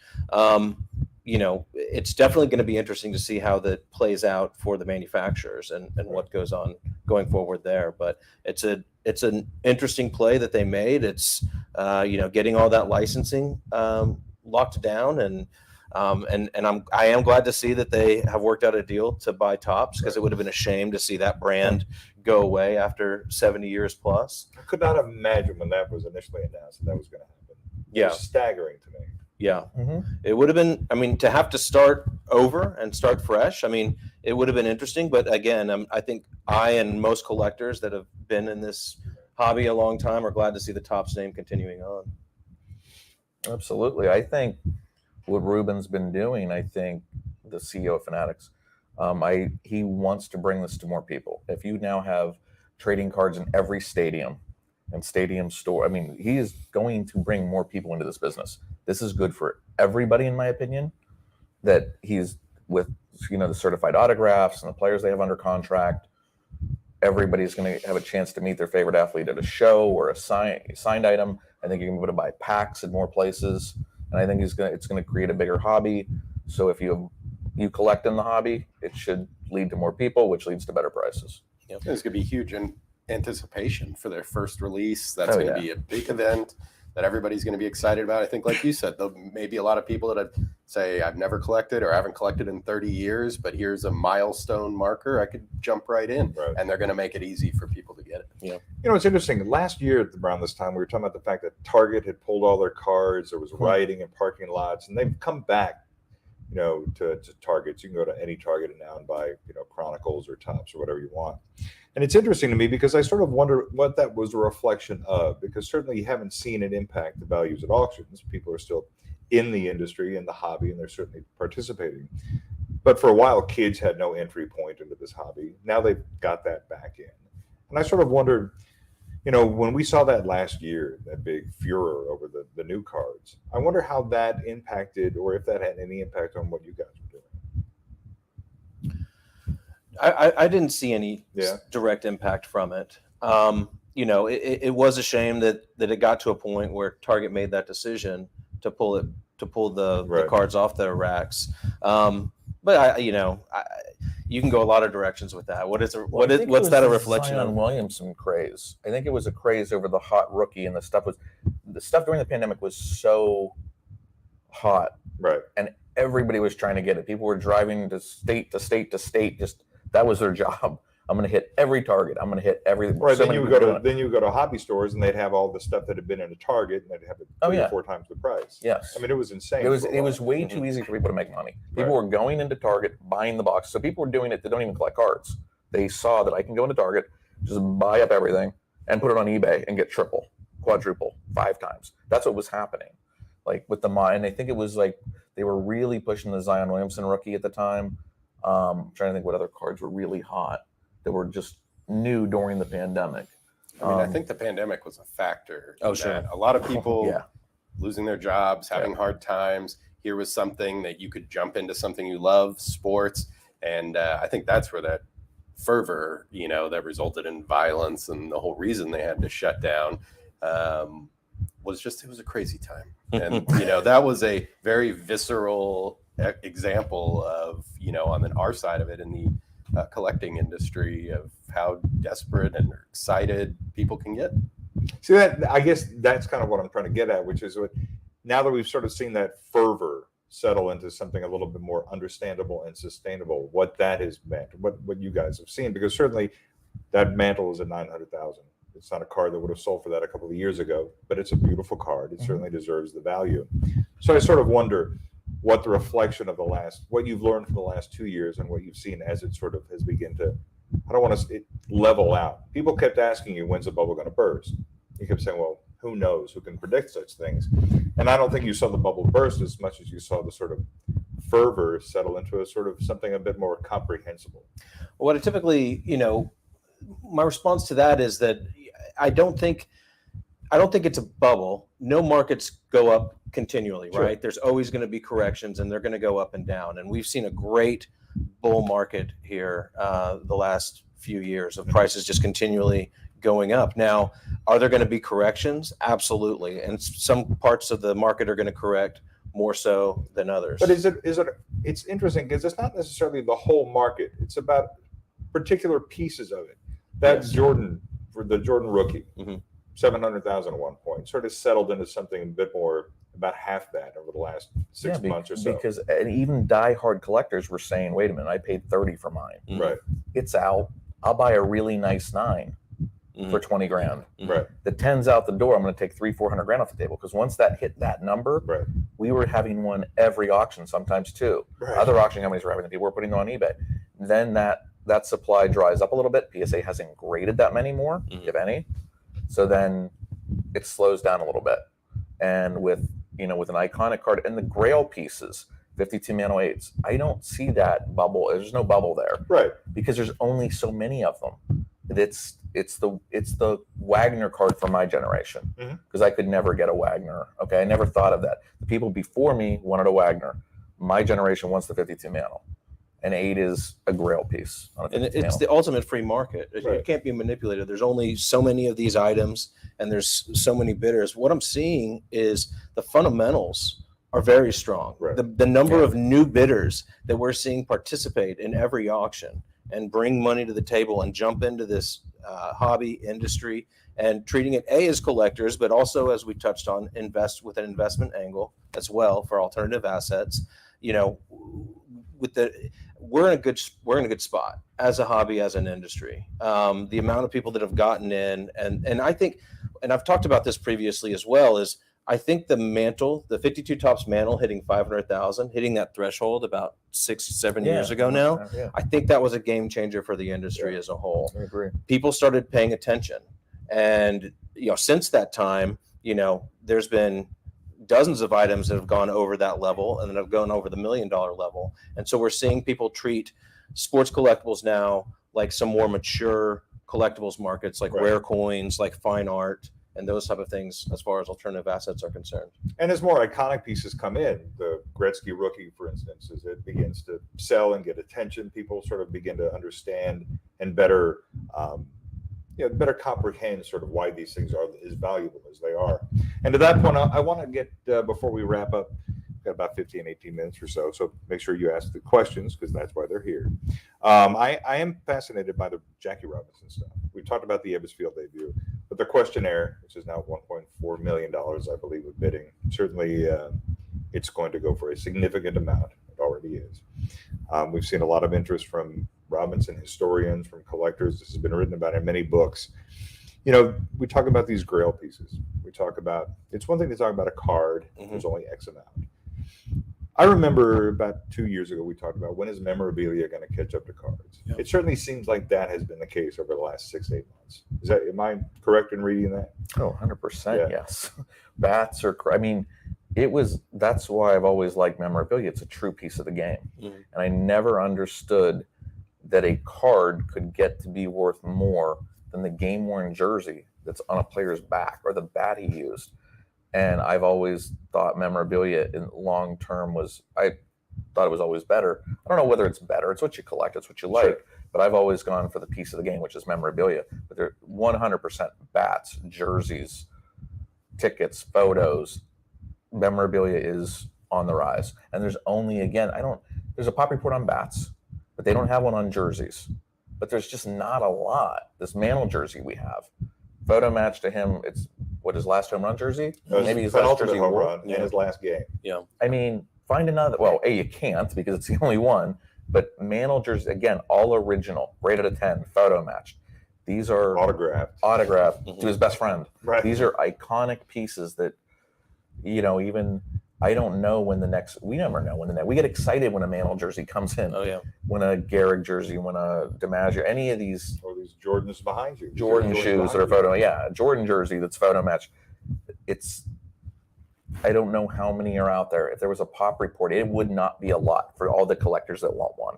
It's definitely going to be interesting to see how that plays out for the manufacturers and what goes on going forward there. But it's an interesting play that they made. It's getting all that licensing locked down, and I am glad to see that they have worked out a deal to buy Topps, because it would have been a shame to see that brand go away after 70 years plus. I could not imagine when that was initially announced that was going to happen. It was staggering to me. Yeah, Mm-hmm. it would have been. I mean, to have to start over and start fresh. I mean, it would have been interesting. But again, I think I and most collectors that have been in this hobby a long time are glad to see the Topps name continuing on. Absolutely. I think what Ruben's been doing, I think the CEO of Fanatics, he wants to bring this to more people. If you now have trading cards in every stadium and stadium store, I mean, he is going to bring more people into this business. This is good for everybody, in my opinion, that he's with, the certified autographs and the players they have under contract. Everybody's going to have a chance to meet their favorite athlete at a show or a signed item. I think you're going to be able to buy packs in more places. And I think it's going to create a bigger hobby. So if you collect in the hobby, it should lead to more people, which leads to better prices. Yep. There's going to be huge in anticipation for their first release. That's Oh, going to yeah. be a big event that everybody's going to be excited about. I think, like you said, there'll maybe a lot of people that say, I've never collected or haven't collected in 30 years, but here's a milestone marker. I could jump right in. Right. And they're going to make it easy for people to get it. You know, it's interesting. Last year around this time, we were talking about the fact that Target had pulled all their cards. There was rioting in parking lots, and they've come back, to Targets. You can go to any Target now and buy, Chronicles or Topps or whatever you want. And it's interesting to me because I sort of wonder what that was a reflection of, because certainly you haven't seen it impact the values at auctions. People are still in the industry, in the hobby, and they're certainly participating. But for a while, kids had no entry point into this hobby. Now they've got that back in. And I sort of wondered, when we saw that last year, that big furor over the new cards, I wonder how that impacted, or if that had any impact on what you guys were doing. I didn't see any Yeah. direct impact from it. It was a shame that it got to a point where Target made that decision to pull the Right. cards off their racks. But you can go a lot of directions with that. What's that a reflection Zion of? Williamson craze. I think it was a craze over the hot rookie, and the stuff during the pandemic was so hot, Right. and everybody was trying to get it. People were driving to state to state to state. Just that was their job. I'm going to hit every Target. I'm going to hit every. Right. so Then many you would people go doing to it. hobby stores, and they'd have all the stuff that had been in a Target, and they'd have it Oh, 3 yeah. or 4 times the price. Yes. I mean, it was insane. It was for a while. way too easy for people to make money. People Right. were going into Target, buying the box. So people were doing it. They don't even collect cards. They saw that I can go into Target, just buy up everything, and put it on eBay and get triple, quadruple, 5 times. That's what was happening. Like with and I think it was like they were really pushing the Zion Williamson rookie at the time. Trying to think what other cards were really hot that were just new during the pandemic. I think the pandemic was a factor. Oh, in sure. that. A lot of people Yeah. losing their jobs, having hard times. Here was something that you could jump into something you love, sports. And I think that's where that fervor, that resulted in violence and the whole reason they had to shut down it was a crazy time. And, that was a very visceral example of, on our side of it in the collecting industry, of how desperate and excited people can get. See, that I guess that's kind of what I'm trying to get at, which is now that we've sort of seen that fervor settle into something a little bit more understandable and sustainable, what that has meant, what you guys have seen, because certainly that mantle is at 900,000. It's not a card that would have sold for that a couple of years ago, but it's a beautiful card. It certainly deserves the value. So I sort of wonder what the reflection of what you've learned from the last 2 years and what you've seen as it sort of has begun to, I don't want to level out. People kept asking you, when's the bubble going to burst? You kept saying, well, who knows? Who can predict such things? And I don't think you saw the bubble burst as much as you saw the sort of fervor settle into a sort of something a bit more comprehensible. What I typically, my response to that is that I don't think it's a bubble. No markets go up continually, Sure. right? There's always going to be corrections, and they're going to go up and down. And we've seen a great bull market here the last few years of prices just continually going up. Now, are there going to be corrections? Absolutely. And some parts of the market are going to correct more so than others. But it's interesting because it's not necessarily the whole market. It's about particular pieces of it. That Yes. Jordan, for the Jordan rookie, Mhm. 700,000 at one point, sort of settled into something a bit more, about half that over the last 6 months or so. Because and even diehard collectors were saying, "Wait a minute, I paid 30 for mine. Mhm. Right, It's out. I'll buy a really nice 9 Mhm. for 20 grand. Mhm. right, The 10's out the door. I'm going to take 300-400 grand off the table because once that hit that number, right, we were having one every auction, sometimes 2. right. Other auction companies were having them. People were putting them on eBay. Then that supply dries up a little bit. PSA hasn't graded that many more, Mhm. if any. So then it slows down a little bit. And with an iconic card and the Grail pieces, 52 Mano 8s, I don't see that bubble. There's no bubble there Right. because there's only so many of them. It's the Wagner card for my generation because I could never get a Wagner. Okay, I never thought of that. The people before me wanted a Wagner. My generation wants the 52 Mano. An 8 is a Grail piece on a And 52 it's Mano. the ultimate free market. It Right. can't be manipulated. There's only so many of these items and there's so many bidders. What I'm seeing is the fundamentals are very strong. Right. The number of new bidders that we're seeing participate in every auction and bring money to the table and jump into this hobby industry and treating it as collectors, but also, as we touched on, invest with an investment angle as well for alternative assets. We're in a good spot as a hobby, as an industry. The amount of people that have gotten in, and I think, and I've talked about this previously as well, is I think the 52 Tops mantle hitting 500,000, hitting that threshold about 6-7 years ago now. Yeah, I think that was a game changer for the industry as a whole. I agree. People started paying attention, and since that time, there's been dozens of items that have gone over that level and then have gone over the $1 million level. And so we're seeing people treat sports collectibles now like some more mature collectibles markets, like Right. rare coins, like fine art, and those type of things as far as alternative assets are concerned. And as more iconic pieces come in, the Gretzky rookie, for instance, as it begins to sell and get attention, people sort of begin to understand and better comprehend sort of why these things are as valuable as they are. And to that point, I want to get, before we wrap up, we've got about 18 minutes or so, so make sure you ask the questions because that's why they're here. I am fascinated by the Jackie Robinson stuff. We talked about the Ebbsfield debut, but the questionnaire, which is now $1.4 million, I believe, with bidding, certainly it's going to go for a significant amount. It already is. We've seen a lot of interest from Robinson historians, from collectors. This has been written about in many books. We talk about these Grail pieces. We talk about, it's one thing to talk about a card. There's only X amount. I remember about 2 years ago, we talked about when is memorabilia going to catch up to cards? Yeah. It certainly seems like that has been the case over the last 6-8 months. Am I correct in reading that? Oh, 100%. Yeah. Yes. Bats are, that's why I've always liked memorabilia. It's a true piece of the game. Mhm. And I never understood that a card could get to be worth more than the game worn jersey that's on a player's back or the bat he used. And I've always thought memorabilia in long term I thought it was always better. I don't know whether it's better. It's what you collect. It's what you like. Sure. But I've always gone for the piece of the game, which is memorabilia. But they're 100% bats, jerseys, tickets, photos. Memorabilia is on the rise. And there's only, there's a pop report on bats, but they don't have one on jerseys. But there's just not a lot. This Mantle jersey we have, photo match to him, it's his last home run jersey? Maybe his last penultimate jersey home wore. run in his last game. Find another. Well, you can't because it's the only one. But Mantle jersey, again, all original, rated a 10, photo matched. These are Autographed. to his best friend. Right. These are iconic pieces that, even I don't know when we never know when we get excited when a Mantle jersey comes in. Oh yeah. When a Garrick jersey, when a DiMaggio, any of these Or these Jordans behind you. Jordan shoes that are photo, Jordan jersey that's photo match. I don't know how many are out there. If there was a pop report, it would not be a lot for all the collectors that want one.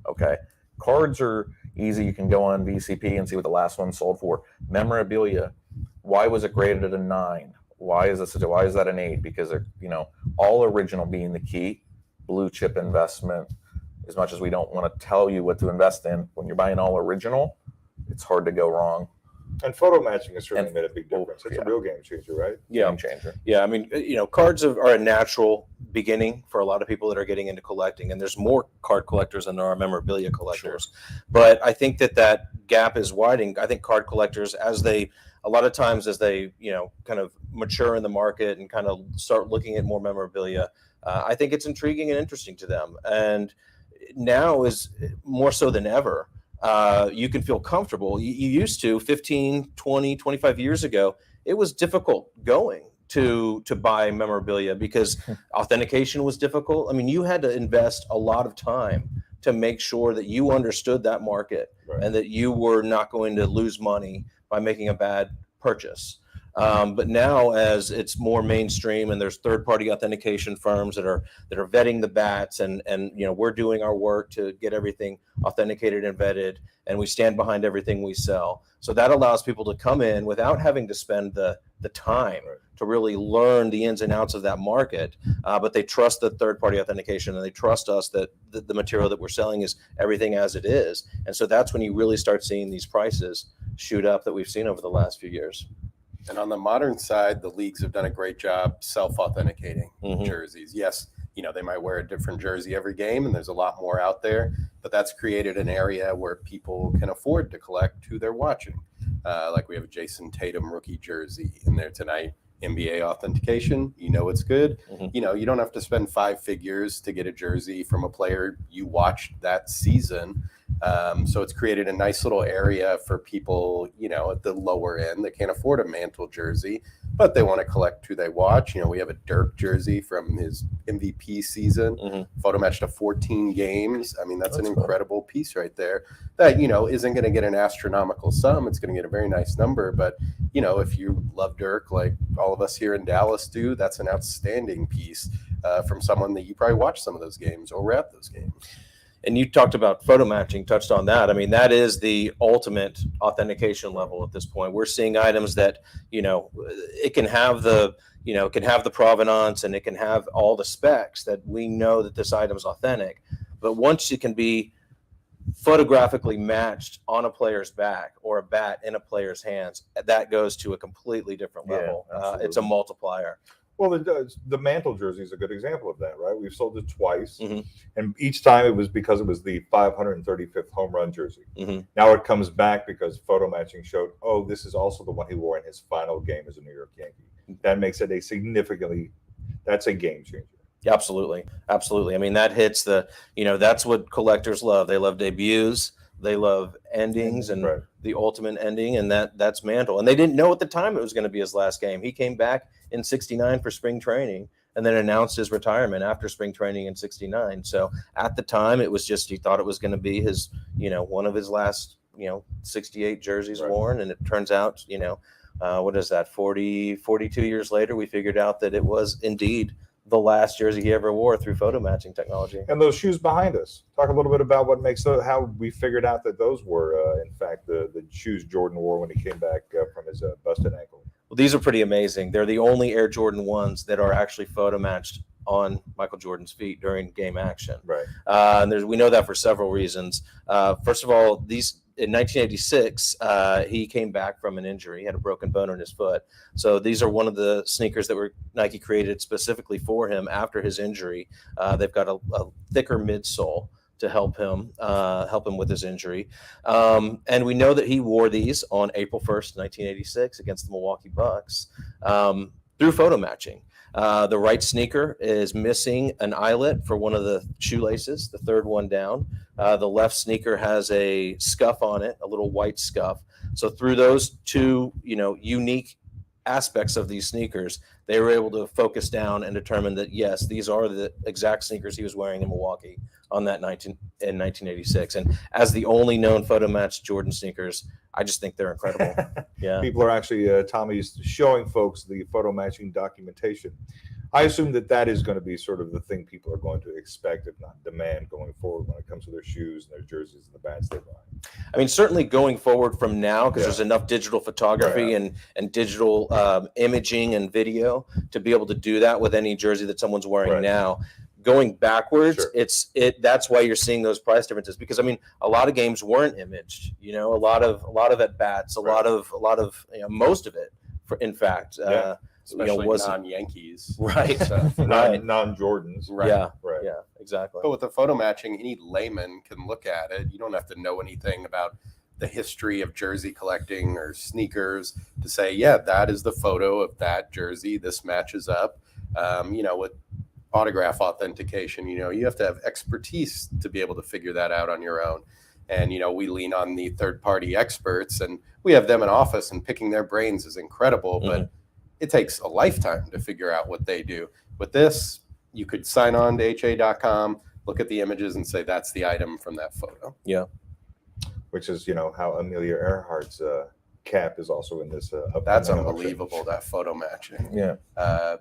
Okay. Cards are easy. You can go on VCP and see what the last one sold for. Memorabilia, why was it graded at a 9? Why is that an 8? Because they're, all original being the key. Blue chip investment. As much as we don't want to tell you what to invest in, when you're buying all original, it's hard to go wrong. And photo matching has certainly And- made a big difference. It's yeah. a real game changer, right? Game changer. Yeah, I mean, cards are a natural beginning for a lot of people that are getting into collecting, and there's more card collectors than there are memorabilia collectors. But I think that gap is widening. I think card collectors, a lot of times as they, kind of mature in the market and kind of start looking at more memorabilia, I think it's intriguing and interesting to them. And now is more so than ever. You can feel comfortable. You used to 15, 20, 25 years ago, it was difficult going to buy memorabilia because authentication was difficult. I mean, you had to invest a lot of time to make sure that you understood that market and that you were not going to lose money by making a bad purchase. But now, as it's more mainstream and there's third-party authentication firms that are vetting the bats, and we're doing our work to get everything authenticated and vetted, and we stand behind everything we sell. So that allows people to come in without having to spend the time to really learn the ins and outs of that market. But they trust the third-party authentication, and they trust us that the material that we're selling is everything as it is. And so that's when you really start seeing these prices shoot up that we've seen over the last few years. And on the modern side, the leagues have done a great job self-authenticating Mhm. jerseys. Yes, they might wear a different jersey every game, and there's a lot more out there, but that's created an area where people can afford to collect who they're watching. Like we have a Jason Tatum rookie jersey in there tonight. NBA authentication, it's good. Mhm. You don't have to spend 5 figures to get a jersey from a player you watched that season. So it's created a nice little area for people, at the lower end that can't afford a Mantle jersey, but they want to collect who they watch. We have a Dirk jersey from his MVP season, photo matched to 14 games. I mean, that's an incredible piece right there that, isn't going to get an astronomical sum. It's going to get a very nice number. But, if you love Dirk, like all of us here in Dallas do, that's an outstanding piece from someone that you probably watched some of those games or were at those games. And you talked about photo matching, touched on that. I mean, that is the ultimate authentication level at this point. We're seeing items that, it can have the provenance and it can have all the specs that we know that this item's authentic. But once it can be photographically matched on a player's back or a bat in a player's hands, that goes to a completely different level. It's a multiplier. Well, the Mantle jersey is a good example of that, right? We've sold it twice, Mhm. and each time it was because it was the 535th home run jersey. Mhm. Now it comes back because photo matching showed, this is also the one he wore in his final game as a New York Yankee. That makes it that's a game changer. Absolutely. I mean, that hits that's what collectors love. They love debuts. They love endings and the ultimate ending, and that's Mantle. And they didn't know at the time it was going to be his last game. He came back in '69 for spring training and then announced his retirement after spring training in '69. So at the time, it was just, he thought it was going to be his, one of his last, 68 jerseys worn. And it turns out, what is that, 42 years later, we figured out that it was indeed the last jersey he ever wore through photo matching technology. And those shoes behind us, talk a little bit about what makes how we figured out that those were, in fact, the shoes Jordan wore when he came back from his busted ankle. Well, these are pretty amazing. They're the only Air Jordan 1s that are actually photo matched on Michael Jordan's feet during game action. Right. And we know that for several reasons. First of all, these in 1986, he came back from an injury. He had a broken bone in his foot. So these are one of the sneakers that were Nike created specifically for him after his injury. They've got a thicker midsole to help him with his injury. And we know that he wore these on April 1st, 1986 against the Milwaukee Bucks through photo matching. The right sneaker is missing an eyelet for one of the shoelaces, the third one down. The left sneaker has a scuff on it, a little white scuff. So through those two, unique aspects of these sneakers, they were able to focus down and determine that, yes, these are the exact sneakers he was wearing in Milwaukee on that in 1986. And as the only known photo matched Jordan sneakers, I just think they're incredible. Yeah. People are actually, Tommy's showing folks the photo matching documentation. I assume that is going to be sort of the thing people are going to expect, if not demand, going forward when it comes to their shoes and their jerseys and the bats they buy. I mean, certainly going forward from now, because there's enough digital photography and digital imaging and video to be able to do that with any jersey that someo's wearing now. going backwards, Sure. that's why you're seeing those price differences, because I mean a lot of games weren't imaged, you know, a lot of at bats, a lot of you know, most of it in fact Yeah. Especially wasn't- non-Yankees. right. stuff. Right. Non-Jordans. Right. Yeah, Right. yeah, exactly. But with the photo matching, any layman can look at it. You don't have to know anything about the history of jersey collecting or sneakers to say, yeah, that is the photo of that jersey. This matches up. You know, with autograph authentication, you know, you have to have expertise to be able to figure that out on your own. And, you know, we lean on the third-party experts, and we have them in office, and picking their brains is incredible. But it takes a lifetime to figure out what they do. With this, you could sign on to ha.com, look at the images, and say that's the item from that photo. Yeah. Which is, you know, how Amelia Earhart's cap is also in this. That's upcoming unbelievable, that photo matching. Yeah.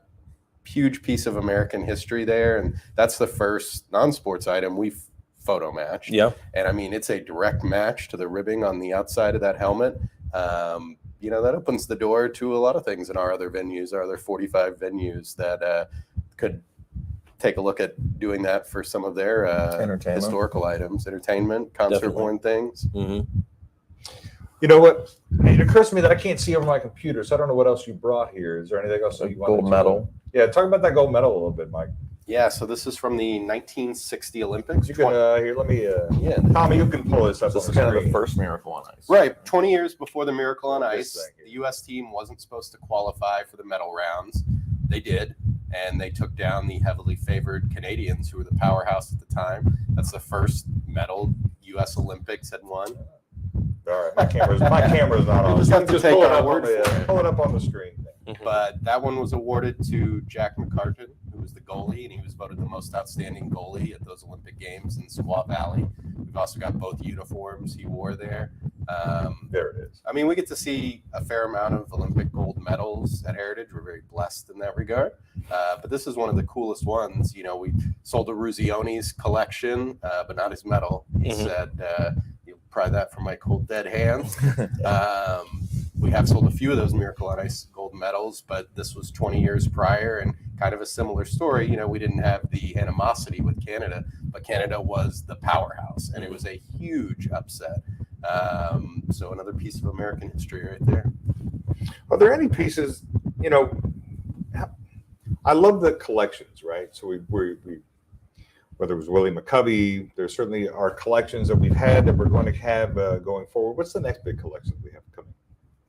Huge piece of American history there. And that's the first non-sports item we've photo matched. Yeah. And I mean, it's a direct match to the ribbing on the outside of that helmet. You know, that opens the door to a lot of things in our other venues, our other 45 venues that could take a look at doing that for some of their Entertainment. historical items, entertainment, concert-worn things. Mm-hmm. You know what? It occurs to me that I can't see over my computer, so I don't know what else you brought here. Is there anything else that you wanted Gold to- medal. Yeah, talk about that gold medal a little bit, Mike. Yeah, so this is from the 1960 Olympics. You can here. Let me. Yeah. Tommy, you can pull this up. This on is the kind of the screen. first Miracle on Ice. Right, 20 years before the Miracle on This Ice, thing here. the U.S. team wasn't supposed to qualify for the medal rounds. They did, and they took down the heavily favored Canadians, who were the powerhouse at the time. That's the first medal U.S. Olympics had won. All right, my camera's not on. You just have to take pull it our up word on the, for it. pull it up on the screen. But that one was awarded to Jack McCartan, who was the goalie, and he was voted the most outstanding goalie at those Olympic Games in Squaw Valley. We've also got both uniforms he wore there. There it is. I mean, we get to see a fair amount of Olympic gold medals at Heritage. We're very blessed in that regard. But this is one of the coolest ones. You know, we sold a Ruzioni's collection, but not his medal. He said, you'll pry that from my cold, dead hands. We have sold a few of those Miracle on Ice gold medals, but this was 20 years prior and kind of a similar story. You know, we didn't have the animosity with Canada, but Canada was the powerhouse, and it was a huge upset. So another piece of American history right there. Are there any pieces? You know, I love the collections, right? So we whether it was Willie McCovey, there certainly are collections that we've had that we're going to have going forward. What's the next big collection we have coming?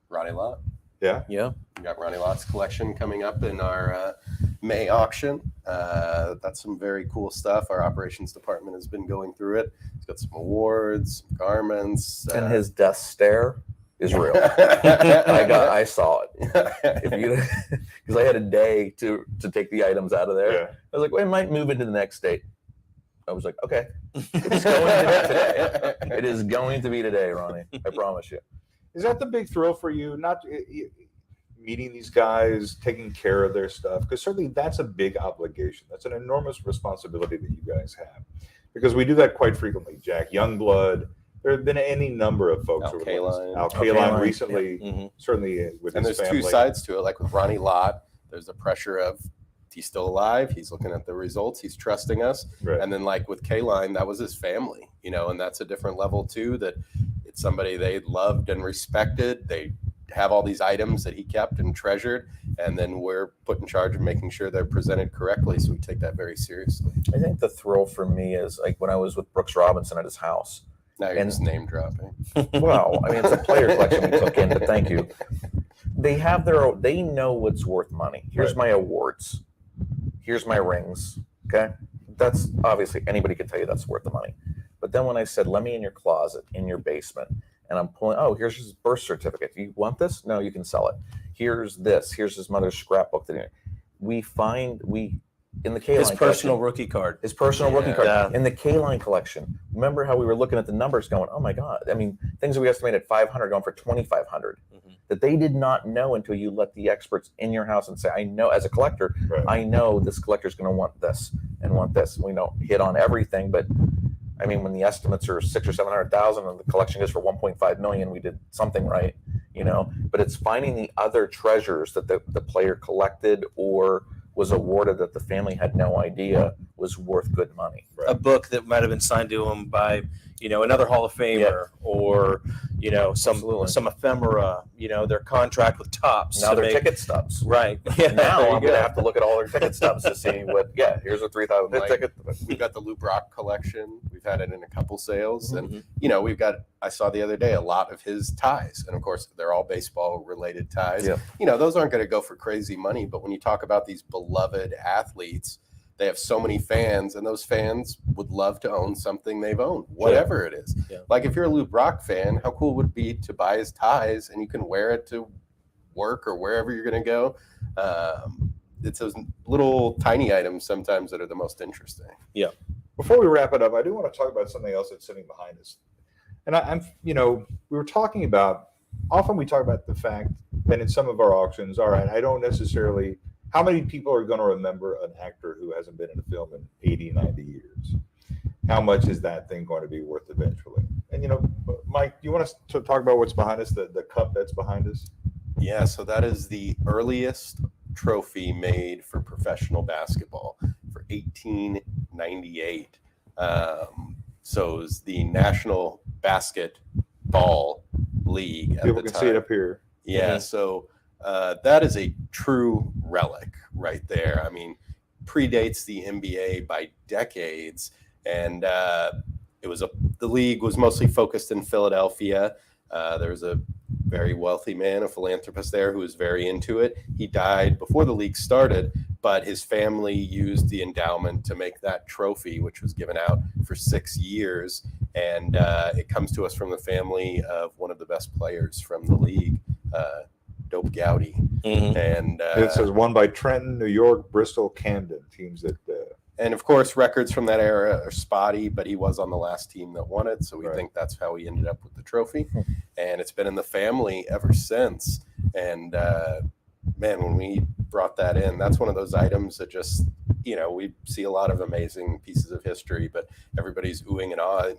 Ronnie Lott. Yeah. Yeah. We got Ronnie Lott's collection coming up in our May auction. That's some very cool stuff. Our operations department has been going through it. It's got some awards, some garments. And his death stare is real. I saw it. If you, because I had a day to take the items out of there. Yeah. I was like, well, it might move into the next state. I was like, okay, it's going to be today. It is going to be today, Ronnie. I promise you. Is that the big thrill for you? Not meeting these guys, taking care of their stuff, because certainly that's a big obligation. That's an enormous responsibility that you guys have, because we do that quite frequently. Jack Youngblood. There have been any number of folks. Al Kaline. Al Kaline, Kaline recently, Mhm. certainly with And his there's family. two sides to it. Like with Ronnie Lott, there's the pressure of he's still alive. He's looking at the results. He's trusting us. Right. And then like with K-Line, that was his family, you know, and that's a different level too, that it's somebody they loved and respected. They have all these items that he kept and treasured. And then we're put in charge of making sure they're presented correctly. So we take that very seriously. I think the thrill for me is like when I was with Brooks Robinson at his house. Now you're And- just name dropping. Well, I mean, it's a player collection we took in, but thank you. They have they know what's worth money. Here's Right. my awards. Here's my rings. Okay. That's obviously anybody could tell you that's worth the money. But then when I said, let me in your closet, in your basement, and I'm pulling, oh, here's his birth certificate. Do you want this? No, you can sell it. Here's this. Here's his mother's scrapbook. In the K-Line His personal collection, rookie card. his personal rookie Yeah. card. Yeah. In the K-Line collection, remember how we were looking at the numbers going, oh my God. I mean, things that we estimated at 500 going for 2,500 Mhm. that they did not know until you let the experts in your house and say, I know as a collector, Right. I know this collector's going to want this and want this. We don't hit on everything, but I mean, when the estimates are 600,000 or 700,000 and the collection goes for 1.5 million, we did something right, you know, but it's finding the other treasures that the player collected or was awarded that the family had no idea was worth good money. A book that might have been signed to them by, another Hall of Famer, or, Absolutely. some ephemera, their contract with Topps. Now to they're make- ticket stubs. Right. Yeah, Now there you I'm going go. to have to look at all their ticket stubs to see here's a $3,000 Like, ticket. We've got the Lou Brock collection. We've had it in a couple sales. And, Mhm. we've got, I saw the other day, a lot of his ties. And of course, they're all baseball related ties. Yeah. Those aren't going to go for crazy money. But when you talk about these beloved athletes, they have so many fans, and those fans would love to own something they've owned, whatever it is. Yeah. Like if you're a Lou Brock fan, how cool would it be to buy his ties and you can wear it to work or wherever you're going to go? It's those little tiny items sometimes that are the most interesting. Before we wrap it up, I do want to talk about something else that's sitting behind us. And I'm we were talking about, often we talk about the fact that in some of our auctions, all right, I don't necessarily, how many people are going to remember an actor who hasn't been in a film in 80, 90 years? How much is that thing going to be worth eventually? And, Mike, you want us to talk about what's behind us, the cup that's behind us? Yeah, so that is the earliest trophy made for professional basketball for 1898. So it was the National Basketball League at People the can time. see it up here. Yeah, so that is a true relic right there. I mean, predates the NBA by decades, and the league was mostly focused in Philadelphia. There was a very wealthy man, a philanthropist there, who was very into it. He died before the league started, but his family used the endowment to make that trophy, which was given out for 6 years, and it comes to us from the family of one of the best players from the league, Dope Gowdy. Mhm. And It says won by Trenton, New York, Bristol, Camden, teams that and of course, records from that era are spotty, but he was on the last team that won it, so we Right. think that's how he ended up with the trophy. And it's been in the family ever since. And man, when we brought that in, that's one of those items that just, we see a lot of amazing pieces of history, but everybody's oohing and ahhing.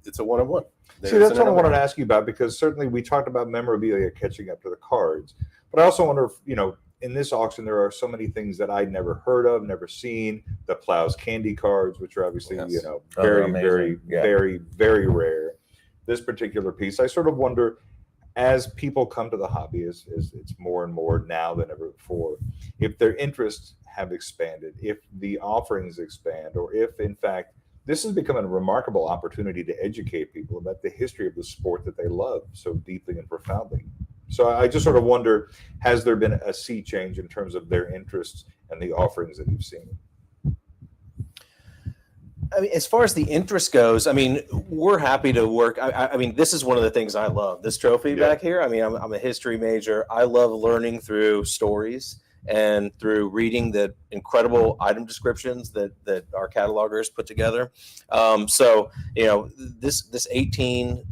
It's a one of one. See, that's what I wanted to ask you about, because certainly we talked about memorabilia catching up to the cards, but I also wonder if, in this auction, there are so many things that I'd never heard of, never seen. The Plows candy cards, which are obviously, Yes. very, amazing. very, Yeah. very, very rare. This particular piece, I sort of wonder, as people come to the hobby, as it's more and more now than ever before, if their interests have expanded, if the offerings expand, or if, in fact, this has become a remarkable opportunity to educate people about the history of the sport that they love so deeply and profoundly. So I just sort of wonder, has there been a sea change in terms of their interests and the offerings that you've seen? I mean, as far as the interest goes, I mean, we're happy to work. I mean, this is one of the things I love. This trophy Yeah. back here. I mean, I'm a history major. I love learning through stories and through reading the incredible item descriptions that our catalogers put together. So, this 18,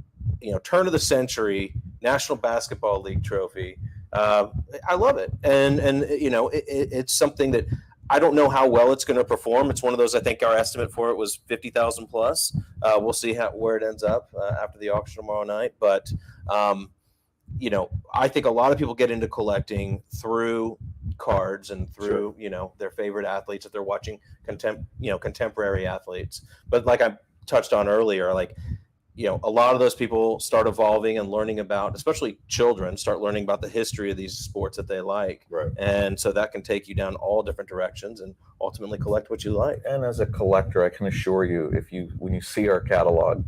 turn of the century National Basketball League trophy. I love it, and it's something that I don't know how well it's going to perform. It's one of those. I think our estimate for it was 50,000 plus. We'll see where it ends up after the auction tomorrow night. But I think a lot of people get into collecting through cards and through their favorite athletes that they're watching, contemporary athletes. But like I touched on earlier, a lot of those people start evolving and learning about, especially children, start learning about the history of these sports that they like. Right. And so that can take you down all different directions and ultimately collect what you like. And as a collector, I can assure you, when you see our catalog,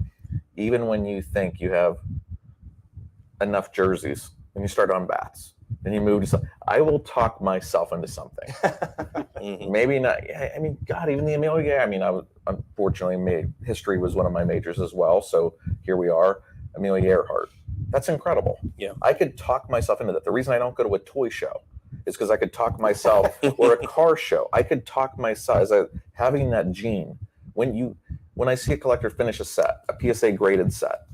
even when you think you have enough jerseys, when you start on bats, then you move to something, I will talk myself into something. Mhm. Maybe not. I mean, God, even the Amelia. I mean, unfortunately, history was one of my majors as well. So here we are, Amelia Earhart. That's incredible. Yeah. I could talk myself into that. The reason I don't go to a toy show is because I could talk myself, or a car show. I could talk myself as having that gene. When I see a collector finish a set, a PSA graded set,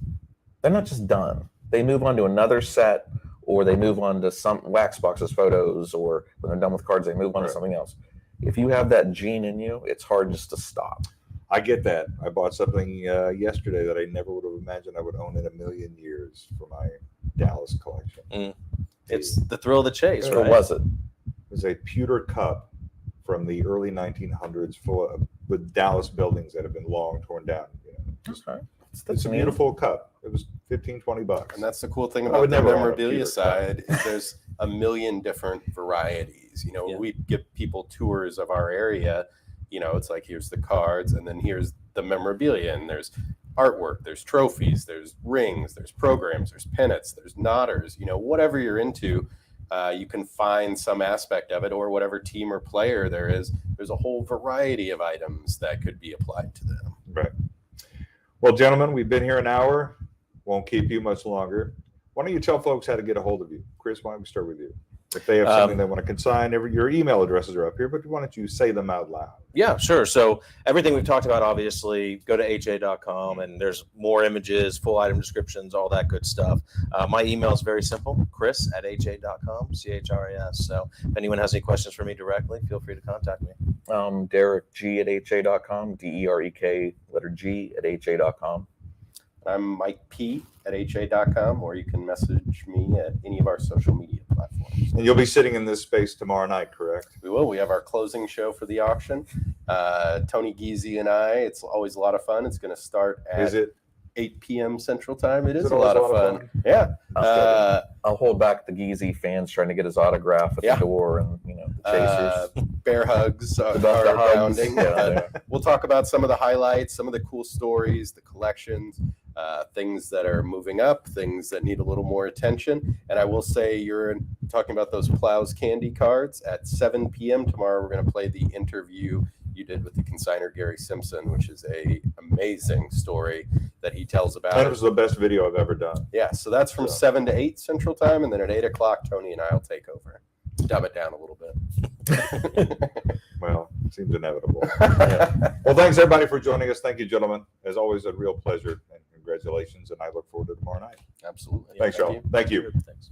they're not just done. They move on to another set, or they move on to some wax boxes photos, or when they're done with cards, they move on to something else. If you have that gene in you, it's hard just to stop. I get that. I bought something yesterday that I never would have imagined I would own in a million years for my Dallas collection. It's the thrill of the chase, What right? was it? It was a pewter cup from the early 1900s, full of, with Dallas buildings that have been long torn down. You know, just, Okay. it's a beautiful cup. It was $15-20. And that's the cool thing I about would the never own a memorabilia pewter cup. side is there's a million different varieties. You know, Yeah. we give people tours of our area. You know, it's like, here's the cards, and then here's the memorabilia, and there's artwork, there's trophies, there's rings, there's programs, there's pennants, there's knotters. You know, whatever you're into, you can find some aspect of it, or whatever team or player there is. There's a whole variety of items that could be applied to them. Right. Well, gentlemen, we've been here an hour. Won't keep you much longer. Why don't you tell folks how to get a hold of you? Chris, why don't we start with you? If they have something they want to consign, your email addresses are up here, but why don't you say them out loud? Yeah, sure. So everything we've talked about, obviously, go to ha.com, and there's more images, full item descriptions, all that good stuff. My email is very simple, chris@ha.com, CHRAS. So if anyone has any questions for me directly, feel free to contact me. Derek G@ha.com, DEREK letter G @ha.com. I'm Mike P at ha.com, or you can message me at any of our social media platforms. And you'll be sitting in this space tomorrow night, correct? We will. We have our closing show for the auction. Tony Geezy and I, it's always a lot of fun. It's going to start at Is it? 8 p.m. Central Time. It is it a always lot of fun. Yeah. I'll hold back the Geezy fans trying to get his autograph at Yeah. the door, and the chasers. Bear hugs are The hugs, abounding. yeah. We'll talk about some of the highlights, some of the cool stories, the collections, things that are moving up, things that need a little more attention. And I will say, you're talking about those Plows candy cards at 7 p.m. tomorrow. We're going to play the interview you did with the consignor Gary Simpson, which is a amazing story that he tells about. That was the best video I've ever done. Yeah, so that's from 7 to 8 Central Time, and then at 8 o'clock, Tony and I will take over. Dumb it down a little bit. Well, it seems inevitable. Well, thanks everybody for joining us. Thank you, gentlemen. As always, a real pleasure, and congratulations. And I look forward to tomorrow night. Absolutely. Thanks, y'all. Thank you. Thanks.